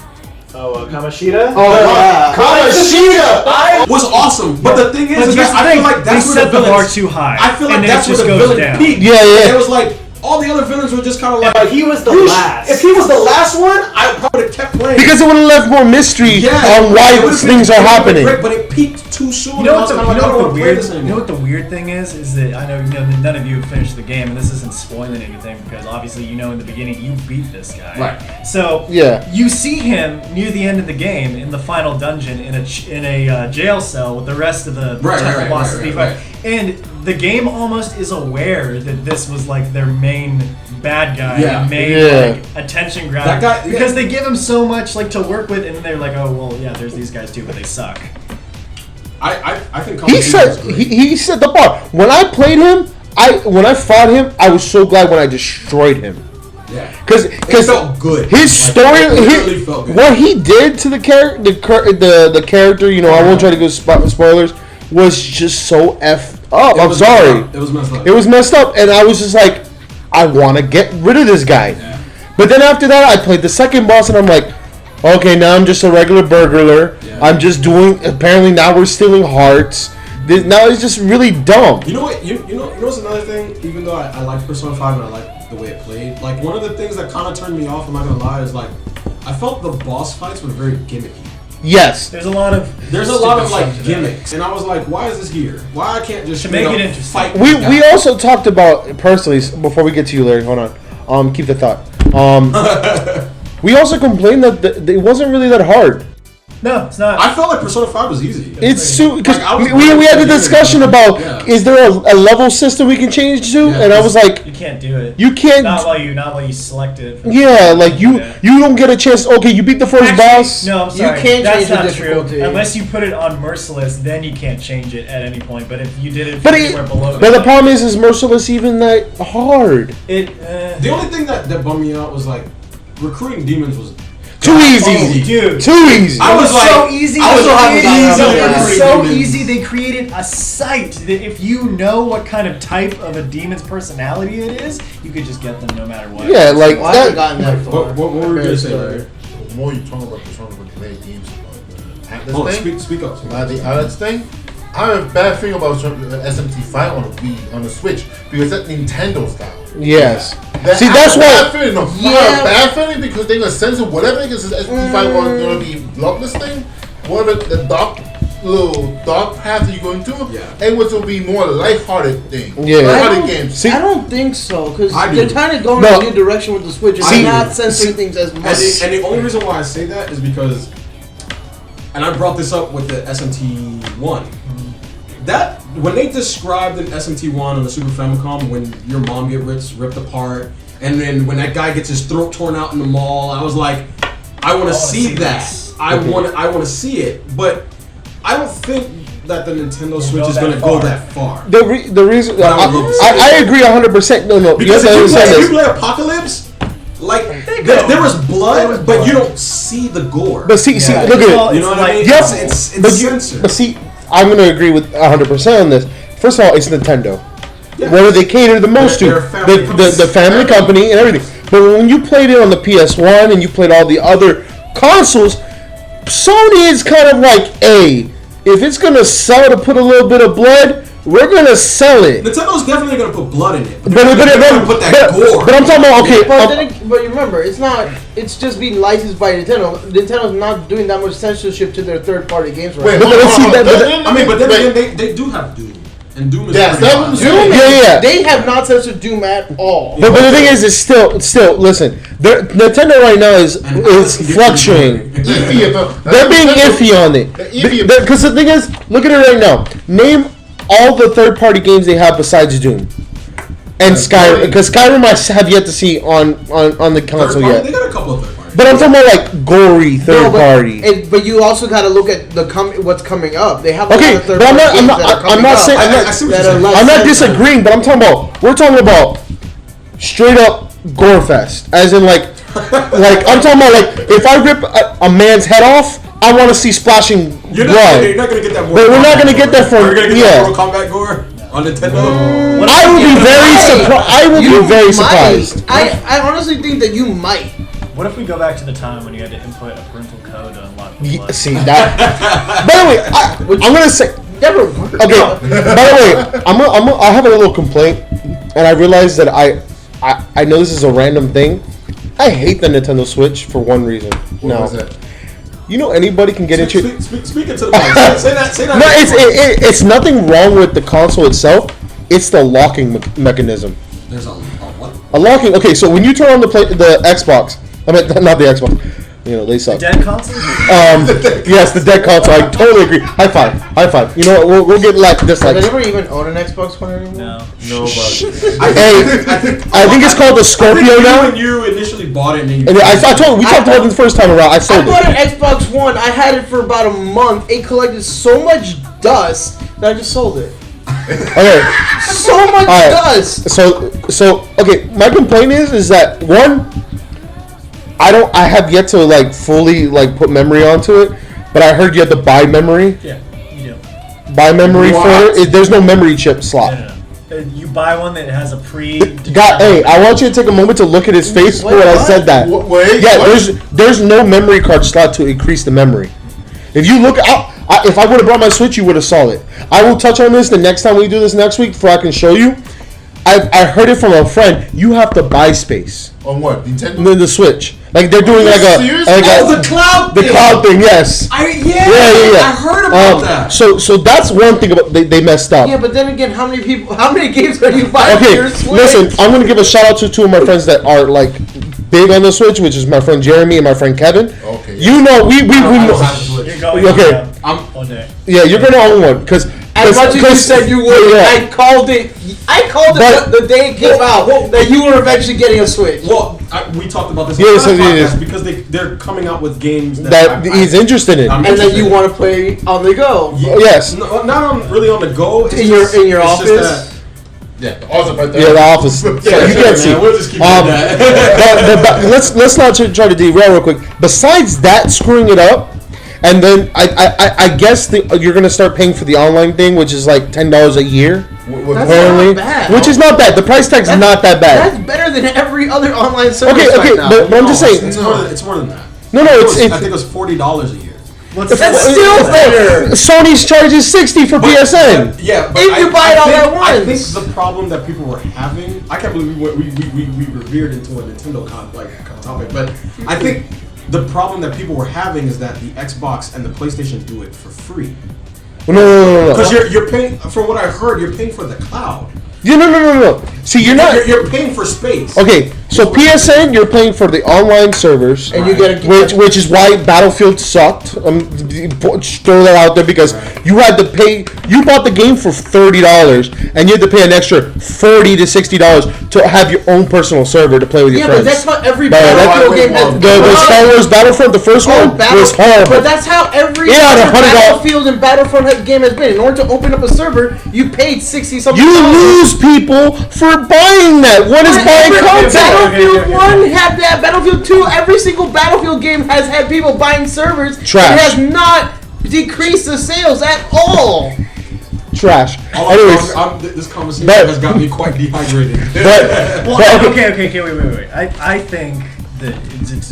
Oh, Kamoshida. Oh, yeah. Kamoshida! I was awesome, but the thing is that I feel like that's where the the bar villains. too high. I feel like and that's it just where the goes villain down. peaked. Yeah, yeah. It was like all the other villains were just kind of like. If he was the last. If he was the last one, I probably would have kept playing. Because it would have left more mystery on why it would've things been- are it would've been happening. great, but it peaked too soon. You know and I what was the, kinda like, I don't wanna play this anymore. what the weird thing is that I know none of you have finished the game, and this isn't spoiling anything because obviously you know in the beginning you beat this guy. Right. So Yeah. you see him near the end of the game in the final dungeon in a jail cell with the rest of the temple bosses. right. And the game almost is aware that this was like their main bad guy, Yeah. and main Yeah. like, attention grabber. That guy- because they give him so much like to work with, and they're like, oh well, yeah, there's these guys too, but they suck. I think He Call of Duty said was great. he set the bar. When I played him, when I fought him, I was so glad when I destroyed him. Yeah. Because It felt good. his story, it really felt good. what he did to the character, you know, I won't try to go spoilers, was just so effed up. I'm sorry. It was messed up. It was messed up, and I was just like, I want to get rid of this guy. Yeah. But then after that, I played the second boss, and I'm like, Okay, now I'm just a regular burglar. Yeah. I'm just doing. Apparently now we're stealing hearts. Now it's just really dumb. You know what? You know what's another thing? Even though I like Persona 5 and I like the way it played, like one of the things that kind of turned me off, I'm not gonna lie, is like I felt the boss fights were very gimmicky. Yes. There's a lot of like gimmicks, and I was like, why is this here? Why I can't just To make straight it up interesting. fight? We this guy? we also talked about personally before we get to you, Larry. Hold on. Keep the thought. We also complained that it wasn't really that hard. No, it's not. I felt like Persona 5 was easy. It's because Like, I was we had the discussion about Yeah. is there a level system we can change to, Yeah, and I was like, You can't do it. you can't. Not while you select it. Yeah, like you don't get a chance. Okay, you beat the first Actually, boss. No, I'm sorry. can't That's change the not difficulty. true. Unless you put it on merciless, then you can't change it at any point. But if you did it But anywhere below the problem is merciless even that hard? The only thing that bummed me out was like recruiting demons was Too easy, easy. dude. Too easy. I was like, so easy. I was They like, created- easy. it was Easy. so Demons. easy. They created a site that if you know what kind of type of a demon's personality it is, you could just get them no matter what. Yeah, like Well, I haven't that. gotten that far. What were you gonna say, Larry? The more you talk about Persona with great games, Atlas Oh, thing, speak up. the Alves thing, I have a bad feeling about SMT5 on the Wii, on the Switch, because that's Nintendo style. Yes. That, See, that's I have why. a bad feeling. No, I have a bad feeling because they're gonna censor whatever it is. SMT5 was gonna be bloodless thing, whatever the little dark path that you're going to, Yeah. and which will be more lighthearted thing. Yeah. Lighthearted games. See- I don't think so, because I do. they're kind of going No. in a new direction with the Switch. And See- they're not censoring things as much. And the only reason why I say that is because, and I brought this up with the SMT1. That when they described an SMT1 on the Super Famicom, when your mom gets ripped apart, and then when that guy gets his throat torn out in the mall, I was like, I want to see that. this. I want to see it, but I don't think that the Nintendo Switch go is that going to go far. that far. The reason I would love to see I agree 100%. No, Because you have to if understand you this. play Apocalypse, like go. there was blood, but you don't see the gore. But see, Yeah, look it's at all- it. You know what I mean? Yep. It's But censored. but see, I'm gonna agree with 100% on this. First of all, it's Nintendo. Yeah. What do they cater the most They're a to? family The family company and everything. But when you played it on the PS1 and you played all the other consoles, Sony is kind of like, hey, if it's gonna sell to put a little bit of blood, we're gonna sell it. Nintendo's definitely gonna put blood in it. But They're gonna put that gore. But I'm talking about okay. But you remember, it's not. It's just being licensed by Nintendo. Nintendo's not doing that much censorship to their third-party games right Wait, now. but let's see that- I mean, but then Wait. again, they do have Doom, and Doom is Yes, pretty that hot. was- Doom, Yeah. They have not censored Doom at all. But the thing is, it's still listen. Nintendo right now is fluctuating. Iffy about- They're being iffy on it. They're iffy. Because the thing is, look at it right now. Name all the third-party games they have besides Doom and Skyrim. Because Skyrim I have yet to see on the console Third party, yet. they got a couple of third parties. But I'm talking about like gory No, third-party. but you also got to look at what's coming up. They have a Okay, lot of but third-party games that are I'm coming not up. saying. I see what that you're are saying. less I'm not censored. disagreeing, but we're talking about straight up gore fest, as in like I'm talking about like if I rip a man's head off, I want to see splashing You're blood. not gonna get that. But we're not gonna get that from- We're gonna get yeah. that Mortal Kombat gore on Nintendo. I would be very surprised. I would be very surprised. I honestly think that you might. What if we go back to the time when you had to input a parental code to unlock the Yeah, blood? see that? By the way, I'm gonna say. Never. Okay. By the way, I have a little complaint, and I realize that I know this is a random thing. I hate the Nintendo Switch for one reason. What was that? You know anybody can get into. Speak into the mic. Say that. No, it's nothing wrong with the console itself. It's the locking mechanism. There's a what? A locking. Okay, so when you turn on the Xbox, I mean not the Xbox. You know they suck. Dead console? Yes, the dead console. I totally agree. High five. High five. You know what? We'll get like Does dislikes. anyone even own an Xbox One anymore? No. Nobody. I think it's called the Scorpio now. When you initially bought it, and then And we talked about it the first time around. I I sold bought it. an Xbox One. I had it for about a month. It collected so much dust that I just sold it. Okay. So much All right. dust. So okay. My complaint is that one, I have yet to like fully like put memory onto it, but I heard you have to buy memory. Yeah, you do. Buy memory What? for it. There's no memory chip slot. No. you buy one that has a pre. God, hey, I want you to take a moment to look at his face when I said that. Wait, yeah, what? there's no memory card slot to increase the memory. If you look out, if I would have brought my Switch, you would have saw it. I will touch on this the next time we do this next week, before I can show you. I heard it from a friend. You have to buy space On what? Nintendo? the Switch. Like they're doing like serious? a the cloud the thing. cloud thing. Yes. Yeah, I heard about that. So that's one thing about they messed up. Yeah, but then again, how many games are you buying for Okay, your Switch? listen, I'm gonna give a shout out to two of my friends that are like big on the Switch, which is my friend Jeremy and my friend Kevin. Okay. You know, we I don't know. have a Switch. You're going. Okay. All day. Yeah, you're gonna own one because As much as you said you would, Yeah. I called it But- the day it came out that you were eventually getting a Switch. Well, we talked about this Yeah, on the so it podcast is. because they're coming out with games that he's interested in. I'm And then you interested. want to play on the go. Yeah, Yes. no, not really on the go. It's In just- your it's just office? that- Yeah, the office right there. Yeah, the office. So Yeah, you sure, can't man, see. We'll just keep doing that. But let's not try to derail real quick. Besides that, screwing it up, and then I guess you're gonna start paying for the online thing, which is like $10 a year. That's Apparently, not bad. which is not bad. The price tag's not that bad. That's better than every other online service Okay, right now. but I'm just No, saying. it's more than that. No, I it's think it was $40 a year. What's That's still better. Sony's charges $60 for PSN. Yeah, but If you buy it all think, at I think once. the problem that people were having, I can't believe we revered into a Nintendo topic, but I think the problem that people were having is that the Xbox and the PlayStation do it for free. No. Because you're paying, from what I heard, you're paying for the cloud. Yeah, no. See, you're not. You're paying for space. Okay, so PSN, you're paying for the online servers, And you get which is why Battlefield sucked. Throw that out there because you had to pay. You bought the game for $30, and you had to pay an extra $40 to $60 to have your own personal server to play with your Yeah, friends. but that's how every But Battlefield game has the Star Wars Battlefront, the first one, was horrible. But that's how every Yeah, other the $100 Battlefield and Battlefront game has been. In order to open up a server, you paid 60 something. You lose people for buying that. What is buying content? Battlefield 1 had that. Battlefield 2, every single Battlefield game has had people buying servers. Trash. It has not decreased the sales at all. Trash. All Anyways, this conversation but- has got me quite dehydrated. Well, but okay, wait. I think that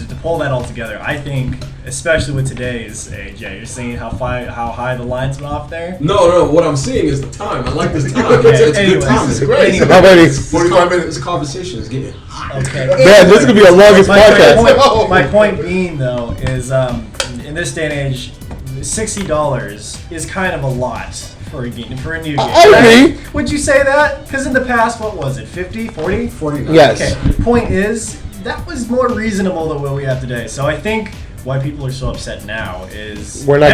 to pull that all together, I think, especially with today's age, yeah, you're seeing how high the line's been off there. No, what I'm seeing is the time. I like this time. Okay, It's a good anyways, time. This is great. Anyway. how many? 45 minutes. This conversation is getting hot. Okay. Man, this is gonna be the longest podcast. My point being, though, is in this day and age, $60 is kind of a lot for a game, for a new game. I agree. Would you say that? Because in the past, what was it, 50, 40? 49. Yes. Okay. Point is, that was more reasonable than what we have today. So I think why people are so upset now is We're not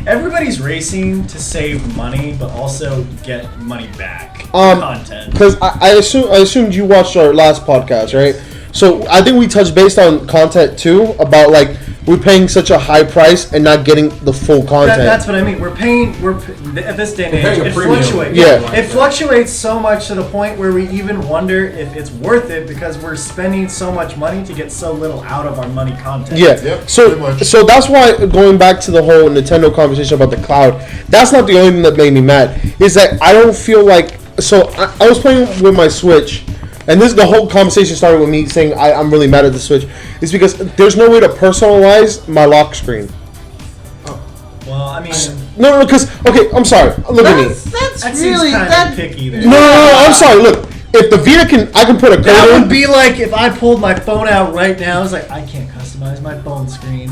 everybody's racing to save money, but also get money back. Content. Because I assumed you watched our last podcast, right? So I think we touched based on content too about like we're paying such a high price and not getting the full content. That's what I mean. At this day and age, paying a it premium. fluctuates. Yeah. It fluctuates so much to the point where we even wonder if it's worth it because we're spending so much money to get so little out of our money content. Yeah. Yep, so pretty much. so that's why going back to the whole Nintendo conversation about the cloud, that's not the only thing that made me mad. Is that I don't feel like I was playing with my Switch. And the whole conversation started with me saying I'm really mad at the Switch. Is because there's no way to personalize my lock screen. Well, I mean, No, because okay, I'm sorry. Look at me. That's that really seems kind that. of picky there. No, I'm sorry. Look, if the Vita I can put a code That in. would be like if I pulled my phone out right now. It's like I can't customize my phone screen.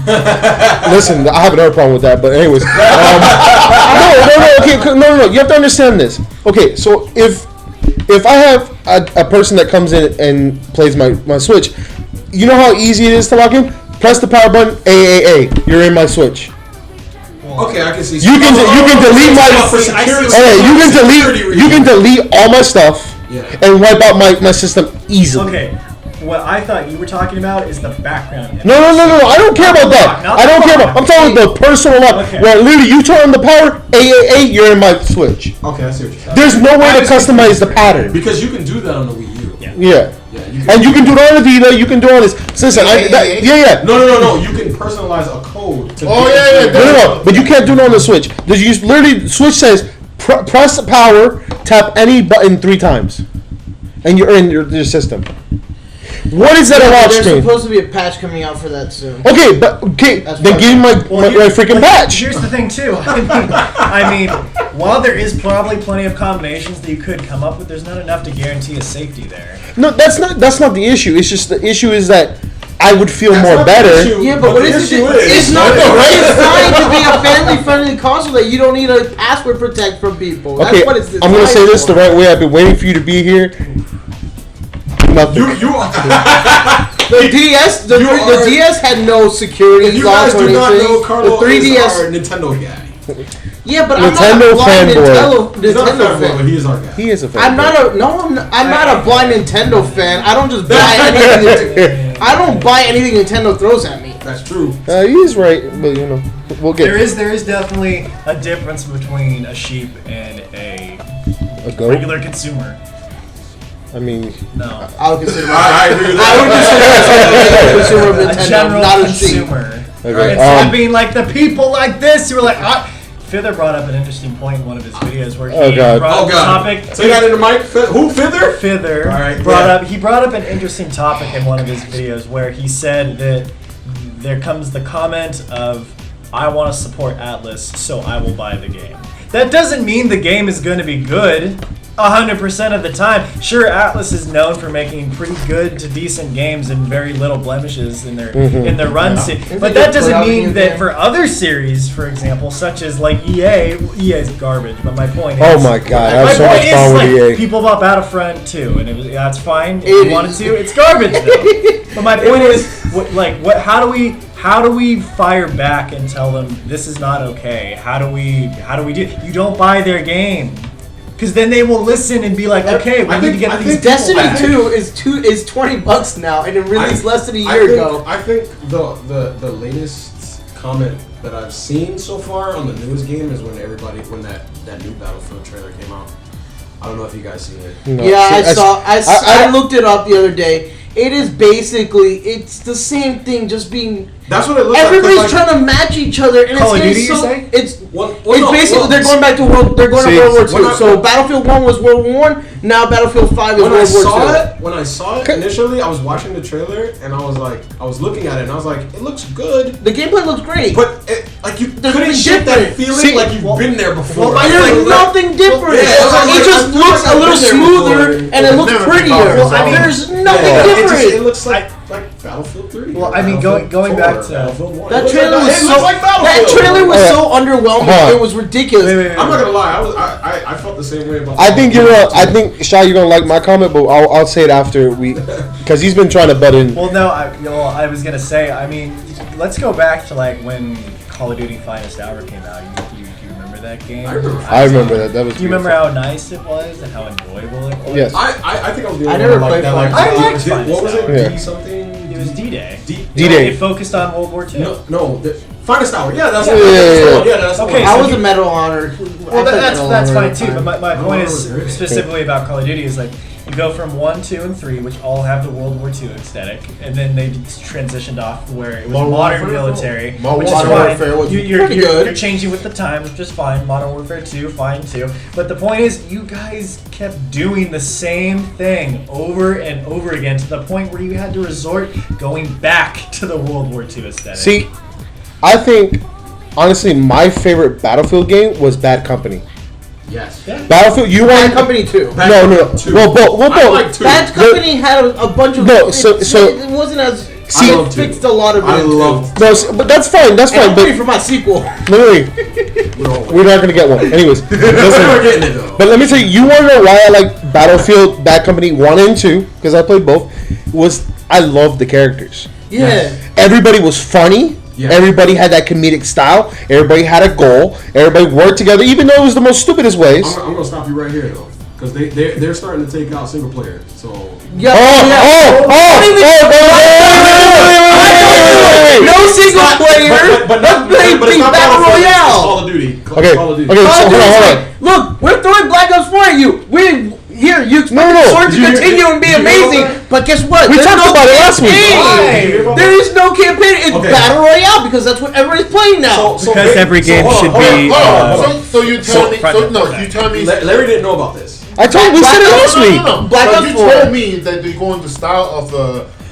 Listen, I have another problem with that, but anyways. No. You have to understand this. Okay, so if I have a person that comes in and plays my Switch, you know how easy it is to log in? Press the power button, AAA. You're in my Switch. Okay, I can see. You can delete you can delete all my stuff and wipe out my system easily. Okay, what I thought you were talking about is the background. No. I don't care about that. Not I don't the care lock. about. I'm talking about the personal lock. Okay. Where literally you turn on the power, AAA, you're in my Switch. Okay, I see what you're saying. There's no way to customize the pattern. Because you can do that on the Wii U. Yeah. Yeah, And you can do it on the Vita. You can do all this. Listen, yeah. No. You can personalize a code. Oh, yeah. No. But you can't do it on the Switch. You literally Switch says Press power, tap any button 3 times, and you're in your system. What is that a watch There's screen? supposed to be a patch coming out for that soon. Okay, That's then fine. give me my freaking patch. Here's the thing, too. I mean, while there is probably plenty of combinations that you could come up with, there's not enough to guarantee a safety there. No, that's not the issue. It's just the issue is that I would feel That's more not the better. issue. Yeah, but what the is it? issue It's not designed to be a family-friendly console that you don't need a password protect from people. That's Okay, what it's I'm gonna say this the designed right way. I've been waiting for you to be here. Nothing. You are. for. The DS, the DS had no security If you locks guys or do not anything. know, Carlo The 3DS. is our Nintendo guy. Yeah, but Nintendo I'm not a blind fanboy. He's not a Nintendo fanboy, but fan. he is our guy. He is a fan. I'm not a blind Nintendo fan. I don't just buy anything. I don't buy anything Nintendo throws at me. That's true. He is right, but you know, we'll get There is definitely a difference between a sheep and a a goat. regular consumer. I mean, No. I would consider I agree with I would that. consider myself a consumer of A Nintendo, general not a sheep. consumer. okay. Instead of being like the people like this who are like, Fither brought up an interesting point in one of his videos where he Oh, God. brought up Oh the god. topic. Say that in the mic. Who? Fither? Fither All right, brought yeah. up. He brought up an interesting topic in one of his videos where he said that there comes the comment of, "I want to support Atlus, so I will buy the game." That doesn't mean the game is going to be good 100% of the time. Sure, Atlus is known for making pretty good to decent games and very little blemishes in their runs. But that doesn't mean that for other series, for example, such as like EA is garbage. But my point is, Oh my god, I my have so much point is, fun like, with EA. people bought Battlefront 2, and that's fine if It you wanted is. to. It's garbage though. But my point is, how do we fire back and tell them this is not okay? How do we do? You don't buy their game. Because then they will listen and be like, okay, we need to get these people Destiny back. 2 is $20 now, and it released less than a year ago. I think the latest comment that I've seen so far on the newest game is when that new Battlefield trailer came out. I don't know if you guys seen it. No, Yeah, see, I looked it up the other day. It is basically, it's the same thing, just being. That's what it looks Everybody's like. trying to match each other, and Call of it's Duty, getting you so. say? It's Well, basically they're going back to World. They're going to See, World War when II. I- So Battlefield 1 was World War 1. Now Battlefield 5 is when I World War saw 2. it, initially, I was watching the trailer and I was looking at it and I was like, it looks good, The gameplay looks great. but you There's couldn't nothing shake that different. feeling See, like you've been there before. But there's nothing different. yeah, It just looks a little smoother and it looks Never prettier. Well, I mean, There's nothing It different. looks like Battlefield 3. Well, I mean, Battlefield going 4, back to- Battlefield 1. That It trailer was looks so. like That Battlefield. trailer was Yeah. so underwhelming. Huh. It was ridiculous. Wait. I'm not gonna lie, I felt the same way about. I think I think Shy, you're gonna like my comment, but I'll say it after because he's been trying to butt in. Well, no, I was gonna say. I mean, let's go back to like when Call of Duty Finest Hour came out. You remember that game? I remember that. That was. Do you remember how nice it was and how enjoyable it was? Yes. I think I was the I only never one played that. Finest I liked What was Finest it? Hour. D something. It was D-Day. D-Day. It focused on World War II. No, the Finest Hour. Yeah, that's Yeah. that's the Okay, one. I so was you- a Medal of Honor. Well, that's fine too. But my Oh, point is really? specifically about Call of Duty is like you go from 1, 2, and 3, which all have the World War II aesthetic, and then they transitioned off where it was Modern modern Warfare? military, Modern which is Warfare fine. was You're pretty good. You're changing with the times, which is fine. Modern Warfare 2, fine too. But the point is, you guys kept doing the same thing over and over again to the point where you had to resort going back to the World War II aesthetic. See, I think honestly, my favorite Battlefield game was Bad Company. Yes. Battlefield, you Bad want Company 2. No. Two. Well, both. I like 2. Bad Company had a bunch of. No, so- it wasn't as. See- it fixed a lot of it. I in 2. loved. No, but that's fine. That's And fine. I'm But waiting for my sequel. literally, we're not gonna get one. Anyways, We're listen. getting it though. But let me tell you, you want to know why I like Battlefield Bad Company 1 and 2, because I played both, was I loved the characters. Yeah. Everybody was funny. Yeah. Everybody had that comedic style. Everybody had a goal. Everybody worked together, even though it was the most stupidest ways. I'm gonna stop you right here though, because they're starting to take out single player. So Yeah. Wait. No single player. but not Let's play not Battle Battlefield, it's Royale. Call of Duty. Okay. Call of Duty. Okay. So hold on. Look, we're throwing Black Ops 4 at you. Here, you expect expected Sword to Did you- continue and be did you hear about amazing. that? But guess what? We There's talked no about it last week. campaign. Why? There is no campaign. It's Okay. Battle Royale because that's what everybody's playing now. Because every game should be. So you tell me? You tell me? Larry didn't know about this. I told we said it last week. Black But Ops you 4. told me that they go in the style of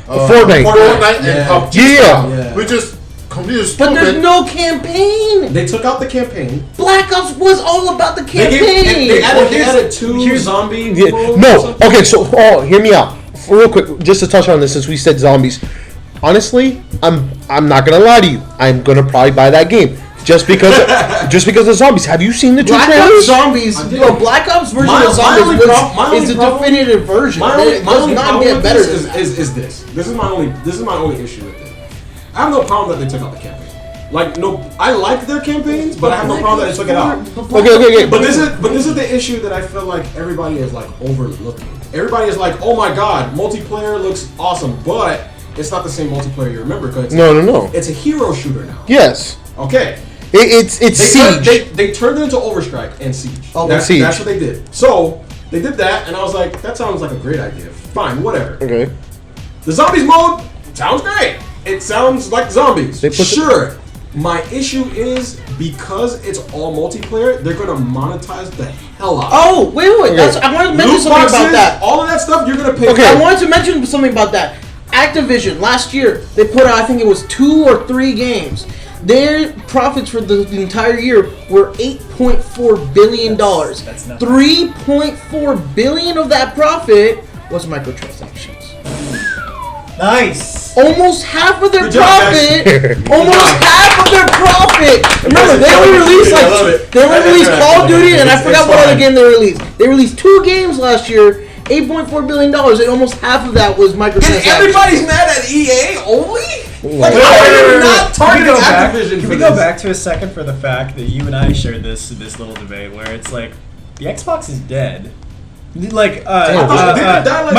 Fortnite. Fortnite Yeah. and PUBG Yeah. style, Yeah. which is completely But stupid. there's no campaign. They took out the campaign. Black Ops was all about the They campaign. added two zombie. Yeah, modes or no, something. okay, so hear me out, real quick, just to touch on this since we said zombies. Honestly, I'm not gonna lie to you. I'm gonna probably buy that game just because of zombies. Have you seen the two Black Ops trailers? Zombies, I did. Black Ops version My of Zombies only was, my only is the problem- definitive version. My It only does not problem get with better this than that. is this. This is my only issue with it. I have no problem that they took out the campaign. Like no, I like their campaigns, but I have no problem that they took it out. Okay. But this is the issue that I feel like everybody is like overlooking. Everybody is like, oh my god, multiplayer looks awesome, but it's not the same multiplayer you remember because No. it's a hero shooter now. Yes, Okay. it's Siege. They turned it into Overstrike and Siege. Oh, Siege. That's what they did. So they did that, and I was like, that sounds like a great idea. Fine, whatever. Okay. The zombies mode sounds great. It sounds like zombies. They put the- Sure. My issue is because it's all multiplayer, they're gonna monetize the hell out. of it. Oh, wait. That's, I wanted to mention Loot something boxes, about that. all of that stuff, you're gonna pay. Okay. I wanted to mention something about that. Activision, last year, they put out, I think it was 2 or 3 games. Their profits for the entire year were $8.4 billion. That's nothing. $3.4 billion of that profit was microtransactions. Nice. Almost half of their Good job, profit. guys. Almost half of their profit. Remember, they only released I love it. they only released Call of Duty, and I It's forgot what fine. other game they released. They released 2 games last year. $8.4 billion, and almost half of that was And microtransactions. everybody's mad at EA only? Like, Wait, how are you not Can we targeting go back? Activision Can for we this? go back to a second for the fact that you and I shared this little debate where it's like the Xbox is dead. Like didn't it die like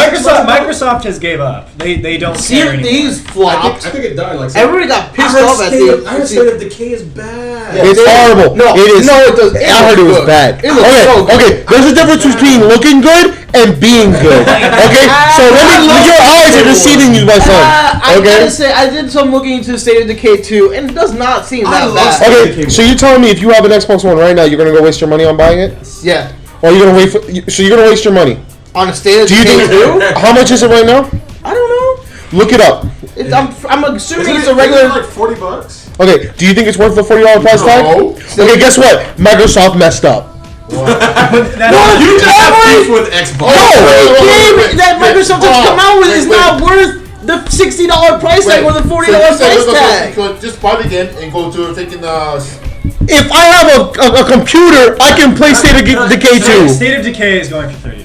Microsoft has gave up. They don't care anymore. CFD's flopped. I think it died like Everybody got pissed I heard off at I heard the. State of Decay is bad. Yeah. It's horrible. No, it is. no, it does- it I heard it looks was good. bad. It looks so good. Okay. There's a difference between looking good and being good. Okay. So your eyes are deceiving you, my son. I Okay. gotta say, I did some looking into State of Decay 2, and it does not seem I that love bad. Okay. So you're telling me if you have an Xbox One right now, you're gonna go waste your money on buying it, Yeah. or you're gonna wait for? So you're gonna waste your money. On a State of Do you Decay think? 2? How much is it right now? I don't know. Look it up. I'm assuming it's a Isn't it regular. like $40? Okay. Do you think it's worth the $40 price tag? No. Okay. Guess what? Microsoft messed up. You just have beef with Xbox. The game that Microsoft has come out with is wait. not worth the $60 price tag or the $40 price tag. Just buy the game and go to taking If I have a computer, I can play State of Decay 2. State of Decay is going for $30 right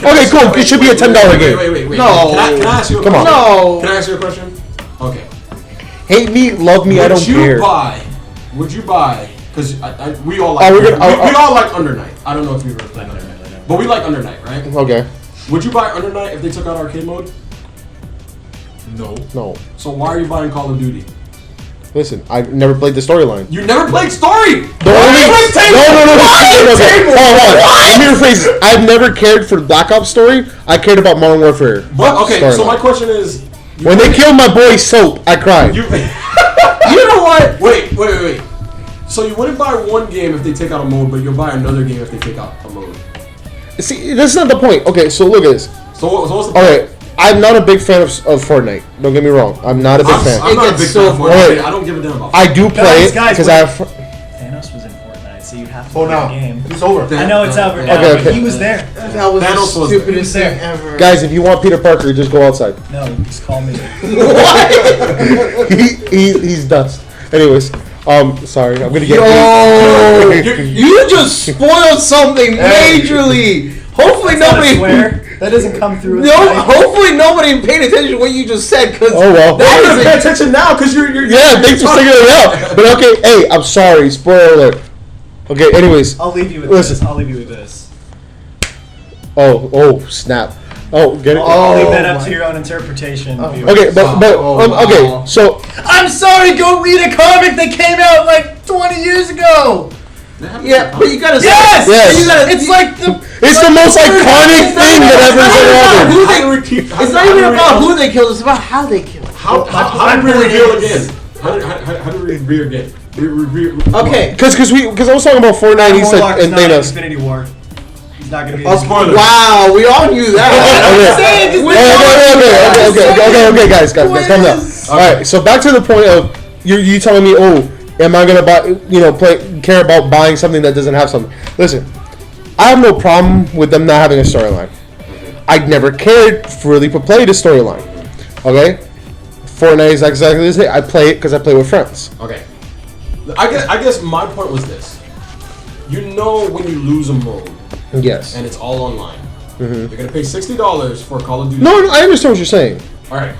now. Okay, cool. It should be a $10 game. Wait. No. Can I ask you a Come on. question? No. Can I ask you a question? Okay. Hate me, love me, I don't care. Would you buy? Because we all Oh, like. we're gonna- we all like Under Night. I don't know if you ever played Under Night, but we like Under Night, right? Okay. Would you buy Under Night if they took out arcade mode? No. So why are you buying Call of Duty? Listen, I've never played the storyline. You never played story. The only no. Hold on. Let me rephrase this. I've never cared for Black Ops story. I cared about Modern Warfare. But okay, so storyline. my question is, When they killed my boy Soap, I cried. you You know what? wait. So you wouldn't buy one game if they take out a mode, but you'll buy another game if they take out a mode. See, that's not the point. Okay, so look at this. So what's the point? Okay, I'm not a big fan of Fortnite. Don't get me wrong. I'm not a big fan. I'm not a gets big so fan of Fortnite. boring. I don't give a damn about I do play it Guys, because wait. I have. Thanos was in Fortnite, so you have to Oh, play now the game. it's over. Fortnite. I know it's over now, Okay, but okay. he was there. That was Thanos the was stupidest there. thing ever. Guys, if you want Peter Parker, just go outside. No, just call me. He's dust. Anyways, sorry, I'm gonna get. Yo, You're- you just spoiled something majorly. Hopefully That's not a nobody. swear. That doesn't come through. No, hopefully nobody paid attention to what you just said. Cause Oh, well. I'm that gonna is pay a, attention now because you're Yeah, thanks for figuring it out. But okay, hey, I'm sorry. Spoiler alert. Okay, anyways. I'll leave you with Listen. this. I'll leave you with this. Oh, snap. Oh, get it? I'll leave that Oh up my- to your own interpretation. viewers. Okay, but okay, wow. so I'm sorry. Go read a comic that came out like 20 years ago. yeah, but you gotta say Yes! Yes. You gotta, It's like the. it's the most iconic thing that ever It's not even about who they killed. It's about how they killed. How do we reveal again? How do we reveal again? Okay. Because I was talking about Fortnite. He said and Thanos. Infinity War. He's not gonna be. Wow, we all knew that. Okay, guys, calm down. All right, so back to the point of you telling me, am I gonna buy? Care about buying something that doesn't have something? Listen, I have no problem with them not having a storyline. I never cared for really to play the storyline. Okay, Fortnite is exactly the same. I play it because I play with friends. Okay, I guess my point was this. You know when you lose a mode. Yes. And it's all online. You're gonna pay $60 for Call of Duty. No, I understand what you're saying. All right,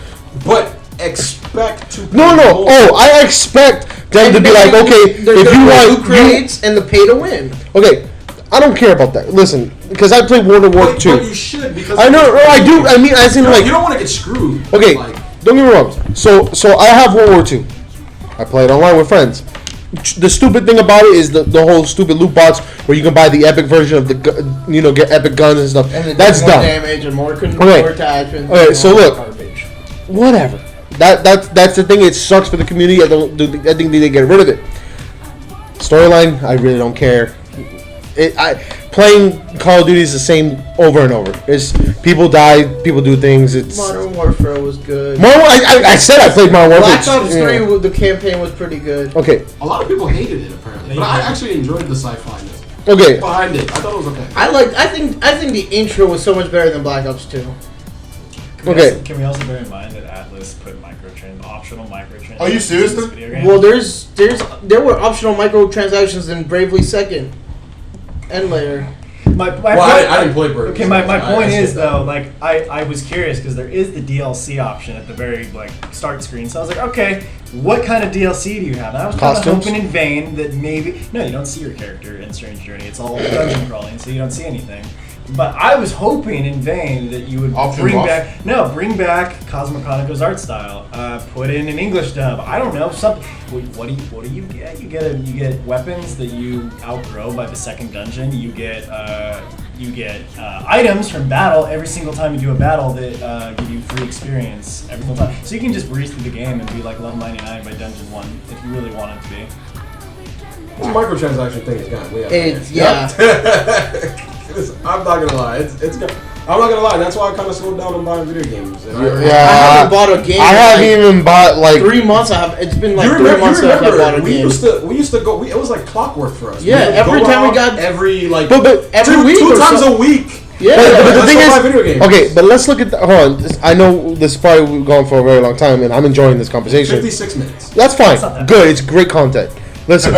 but expect to. No. I expect them to be like, okay, if you want grades and the pay to win. Okay, I don't care about that. Listen, because I play World of War 2. But you should because I know. I do. I mean, I seem like you don't want to get screwed. Okay, Like, don't get me wrong. So I have World War 2. I play it online with friends. The stupid thing about it is the whole stupid loot box where you can buy the epic version of the get epic guns and stuff. And that's more dumb. Damage and more attachments. Okay, so look, garbage. Whatever. That's the thing. It sucks for the community. I think they get rid of it. Storyline, I really don't care. Playing Call of Duty is the same over and over. It's people die, people do things. It's Modern Warfare was good. I said I played Modern Warfare. Black Ops 3, the campaign was pretty good. Okay. A lot of people hated it apparently, but I actually enjoyed the sci-fi-ness Okay. behind it. I thought it was okay. I think the intro was so much better than Black Ops 2. Can we also bear in mind that Atlus put optional microtransactions? Are you serious? in this video game? Well, there were optional microtransactions in Bravely Second and later. I didn't play Bird. Okay, my point is though, like I was curious because there is the DLC option at the very start screen. So I was like, okay, what kind of DLC do you have? And I was kind of hoping in vain that maybe you don't see your character in Strange Journey. It's all dungeon crawling, so you don't see anything. But I was hoping in vain that you would bring back Cosmo Chronicles art style, put in an English dub. I don't know something. What do you get? You get weapons that you outgrow by the second dungeon. You get items from battle every single time you do a battle that give you free experience every single time. So you can just breeze through the game and be like level 99 by dungeon 1 if you really want it to be. This microtransaction thing is gone way out. It's I'm not gonna lie. I'm not gonna lie. That's why I kind of slowed down on buying video games. Yeah, I haven't bought a game. I haven't even bought 3 months. It's been 3 months since I bought a game. We used to go. It was like clockwork for us. Yeah, every time we got every every week two or times so. a week. Yeah, but the thing video is, games. okay, but let's look at hold on. I know this is probably going for a very long time, and I'm enjoying this conversation. 56 minutes. That's fine. Good. It's great content. Listen,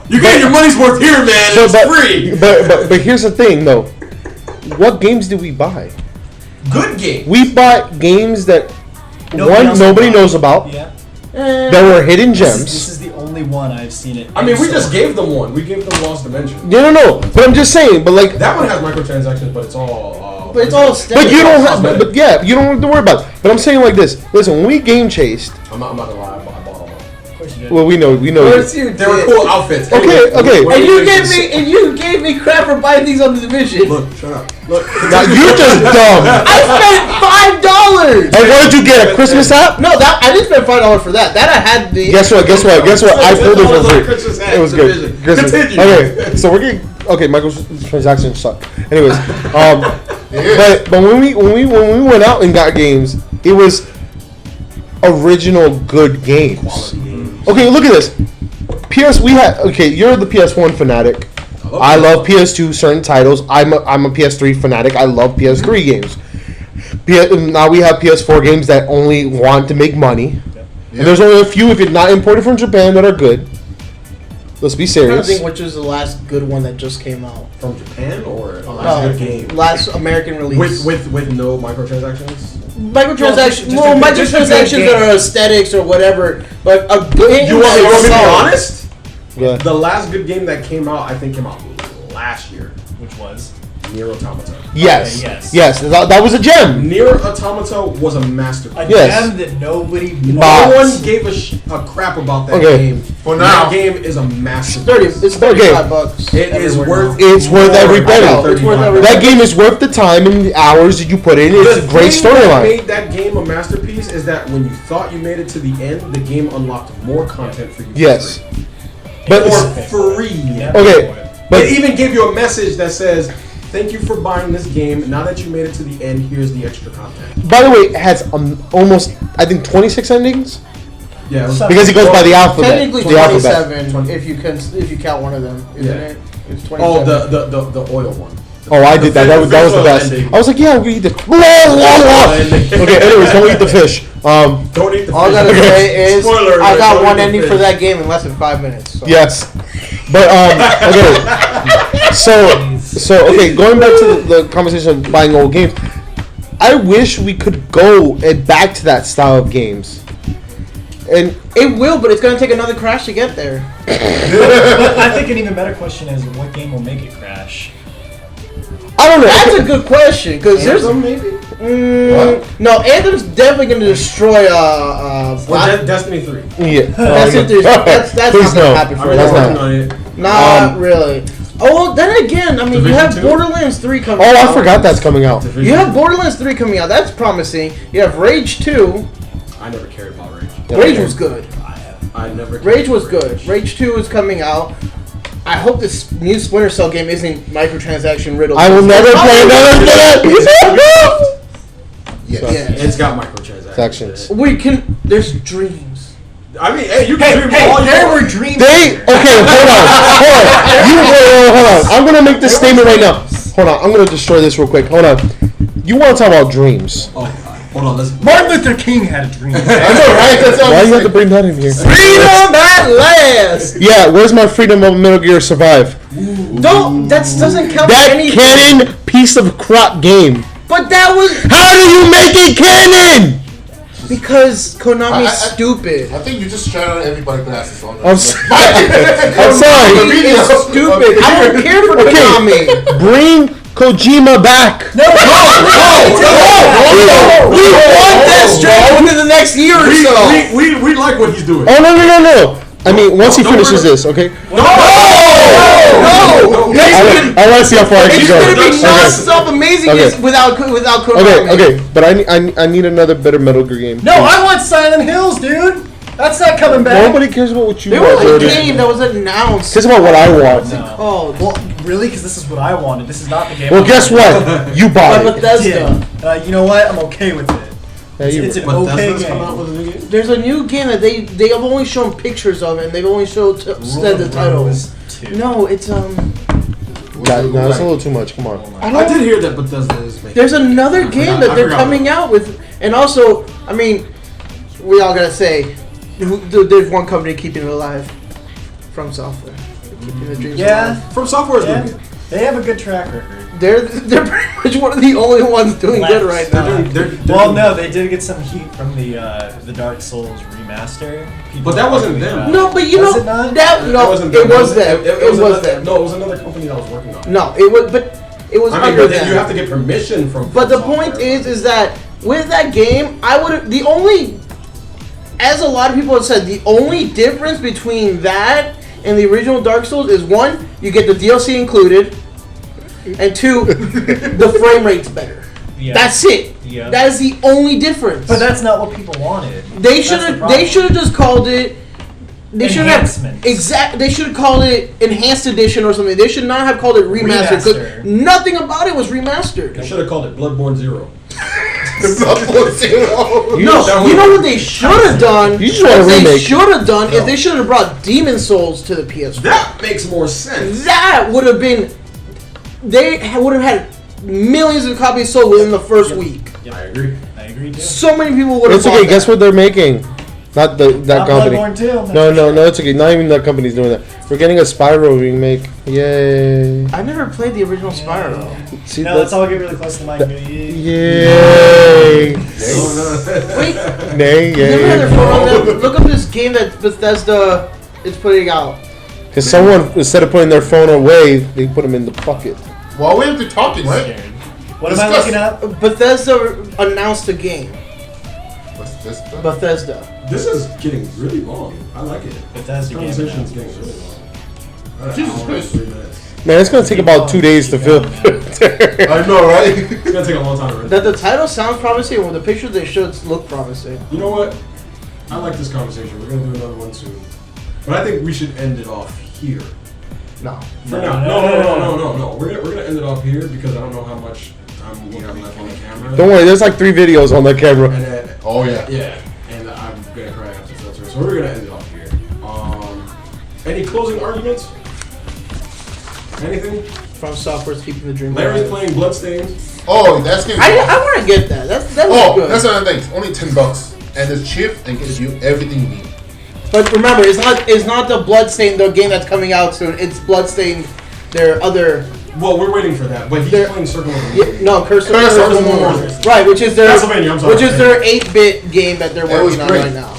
you get your money's worth here, man. It's free. But here's the thing, though. What games did we buy? Good games. We bought games that nobody knows about. Yeah. That were hidden gems. This is the only one I've seen it. I mean, we just gave them one. We gave them Lost Dimension. No. But I'm just saying. But that one has microtransactions, but it's all. But it's all. But you don't have. But yeah, you don't have to worry about it. But I'm saying like this. Listen, when we game chased. I'm not gonna lie. I bought all. Well, we know. They were cool outfits. Okay. And you gave me crap for buying these on the Division. Look, shut up. Look, now you're just dumb. I spent $5. And what did you get? A Christmas app? No, I didn't spend $5 for that. That I had the. Guess what? I pulled it for free. Christmas hat, It was good. Christmas. Continue. Okay, so we're getting microtransactions suck. Anyways, but when we went out and got games, it was original good games. Okay, look at this. You're the PS1 fanatic. I love PS2 certain titles. I'm a PS3 fanatic. I love PS3 games. Now we have PS4 games that only want to make money. And there's only a few, if it's not imported from Japan, that are good. Let's be serious. I don't think which was the last good one that just came out. From Japan or last good game? Last American release. With no microtransactions? Microtransactions. Well, microtransactions that are aesthetics or whatever. But a good. You want me to be honest? Yeah. The last good game that came out, I think, came out last year. Which was? Nier Automata. Yes. Okay, yes. Yes. That was a gem. Nier Automata was a masterpiece. A Yes. gem that nobody No Box. one gave a crap about that Okay. game. For that now. game is a masterpiece. It's $35. It is everywhere worth. now. It's worth every more penny. than It's worth $35. every That game is worth the time and the hours that you put in. It's a The great thing that storyline. made that game a masterpiece is that when you thought you made it to the end, the game unlocked more content for you. Yes. But For free. okay. But It even gave you a message that says, "Thank you for buying this game. Now that you made it to the end, here's the extra content." by the way, it has almost, I think, 26 endings Yeah, it was, because it goes by the alphabet. Technically the alphabet. 27 if you count one of them, isn't Yeah. it? It's 27. oh the oil one. Oh, I did that. That was the visual best. ending. I was like, yeah, we eat the. Okay, anyways, don't eat the fish. Don't eat the All I fish. gotta say is Spoiler I alert, got don't one eat the ending for fish. that game in less than 5 minutes. So. Yes, but okay. So okay, going back to the conversation of buying old games, I wish we could go back to that style of games. And It will, but it's gonna take another crash to get there. But I think an even better question is what game will make it crash? I don't know. That's a good question because there's Anthem, maybe. no Anthem's definitely gonna destroy Or Destiny 3. Yeah. That's it. That's Please not gonna no. happen for I'm That's us. not- working on it. Not really. Oh, well, then again, I mean, you Division have 2? Borderlands 3 coming Oh, out. I forgot that's coming out. You have Borderlands 3 coming out. That's promising. You have Rage 2. I never cared about Rage. Rage was good. I never. Cared Rage was about good. Rage 2 is coming out. I hope this new Splinter Cell game isn't microtransaction riddled. I will never play another. Yes. It's got microtransactions. Sections. We can. There's dreams. I mean, hey, you can dream all you there want. were dreams. They okay. Hold on. You hold on. I'm gonna make this statement right now. Hold on. I'm gonna destroy this real quick. Hold on. You want to talk about dreams? Oh, God. Hold on. Let's. Martin Luther King had a dream. I know, right? That's all Why I'm you have to saying. bring that in here? Freedom at last. Yeah. Where's my freedom of Metal Gear Survive? Don't. That doesn't count for That anything. canon piece of crap game. But that was How do you make it canon? because Konami's stupid. I think you just shut out everybody's glasses on. I'm sorry. It's stupid. I don't care for Okay. Konami. Bring Kojima back. We want Death Stranding within the next year or so. We like what he's doing. Oh no. I mean, once he Don't finishes worry. this, okay. No! I want to see how far I can It's go. gonna be Okay. non-stop amazingness Okay. without Konami. Okay, but I need another better Metal Gear game. No, I want Silent Hills, dude. That's not coming back. Nobody cares about what you There want. was a Jordan. game that was announced. Cares about what I want. No. Oh, Well, really? Because this is what I wanted. This is not the game. Well, I guess wanted. what? You bought by it. Bethesda. You know what? I'm okay with it. Yeah, you- It's an But okay Bethesda's coming out game. with a new game. There's a new game that they have only shown pictures of it, and they've only showed said the title. Rose 2. No, it's no, that's a little too much. Come on. I did hear that Bethesda is making. There's another game that I they're forgot coming about out with, and also, I mean, we all gotta say, there's one company keeping it alive, From Software, they're keeping the dreams Yeah. alive. From Software is Yeah. doing good. They have a good track record. They're pretty much one of the only ones doing good right They're now. doing. They're Well, doing- no, they did get some heat from the Dark Souls remaster. People But that wasn't talking them. about- No, but you Was know it not? that no, wasn't it them. was them. It was another- them. No, it was another company that was working on it. No, it was, but it was I mean, under but then them. you have to get permission from. But the Software. point is that with that game, I would the only, as a lot of people have said, the only difference between that and the original Dark Souls is one, you get the DLC included, and two, the frame rate's better. Yeah. That's it. Yeah. That is the only difference. But that's not what people wanted. they That's should the have. problem. They should have just called it. They should have Enhancements. exact. They should have called it enhanced edition or something. They should not have called it remastered because Remaster. nothing about it was remastered. They should have called it Bloodborne 0. Zero. No, you know what they should have done? You just want a What they remake. should have done is they should have brought Demon Souls to the PS4. That makes more sense. That would have been. They would have had millions of copies sold within the first week. I agree. I agree too. So many people would have. It's okay. Guess what they're making? Not that Not company. Bloodborne 2. No, it's okay. Not even that company's doing that. We're getting a Spyro remake. Yay! I never played the original Spyro. See, No, let's all get really close to the mic. Yay! Wait, Nay, you never had their yay! phone on them? Look up this game that Bethesda is putting out. Because someone, instead of putting their phone away, they put them in the bucket. Well, we have to be talking, right? Scared. What am I Discuss. looking up? Bethesda announced a game. What's this stuff? Bethesda. This is getting really long. I like it. Bethesda game Conversation's announcement. getting really long. Jesus Hour and Christ. 3 minutes. Man, it's gonna take about 2 days to fill. I know, right? It's gonna take a long time to read. The title sounds promising, or the pictures they showed look promising. You know what? I like this conversation. We're gonna do another one soon. But I think we should end it off here. No. For now. No. We're gonna end it off here because I don't know how much time we have left on the camera. Don't worry, there's like 3 videos on the camera. And then, Oh, yeah. yeah, and I'm gonna cry after filter. So we're gonna end it off here. Any closing arguments? Anything? From Software's keeping the dream Larry's alive. playing Bloodstained. Oh, that's getting. I want to get that. That looks Oh, good. that's another thing. It's only $10, and it's cheap and gives you everything you need. But remember, it's not the Bloodstained, the game that's coming out soon. It's Bloodstained. Their other. Well, we're waiting for that, but he's There- playing Circle of the Yeah, Moon. no, Curse of Curse of the the Moon. Moon. Right, which is their Castlevania, I'm sorry. which is their 8-bit game that they're It was working on great. right now.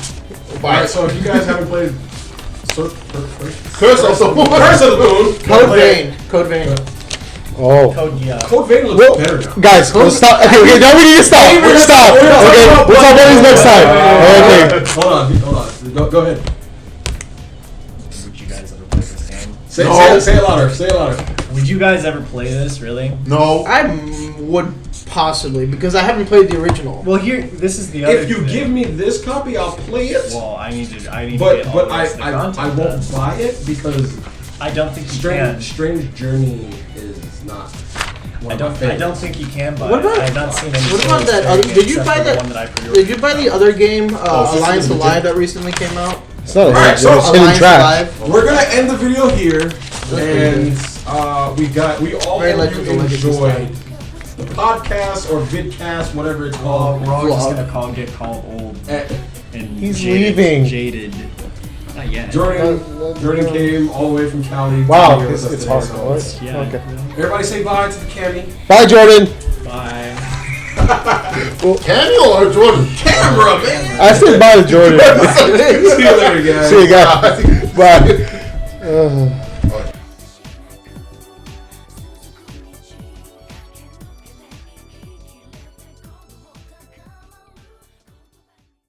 Alright, so if you guys haven't played Curse of the Moon. Curse of the Moon, Code Vein. Code Vein. Oh. Code Geass. Code Vein looks Well, better now. guys, let's stop. Okay, now we need to stop. We're stop. Okay, we'll talk about this next time. Okay. Hold on. Go ahead. Would you guys ever play this game? Say it louder. Say it louder. Would you guys ever play this, really? No. I would possibly because I haven't played the original. Well, this is the other If you thing. give me this copy, I'll play it. Well, I need to get all But the I rest of the content won't done. buy it because I don't think you can. Strange Journey is not. I don't think you can buy What it. about- I've not seen any. What about sales that saying other? it Did you except buy for the that? one that I pre-ordered. Did you buy the other game, System Alliance Legit? Alive, that recently came out? It's not a Alright, so it's hidden Alliance trash. Alive. We're gonna end the video here, and we all Very hope Legend you of Legacy enjoyed the podcast or vidcast, whatever it's called. We're all just Vlog. gonna get called old Eh, and He's jaded, leaving. Jaded. Not yet. Jordan came all the way from Cali. to Wow, be here with us it's today, hard. so- What? Yeah. Okay. Everybody say bye to the Cammy. Bye, Jordan. Bye. Cameo or Jordan? Camera, man. I said bye to Jordan. See you later, guys. See you guys. Bye.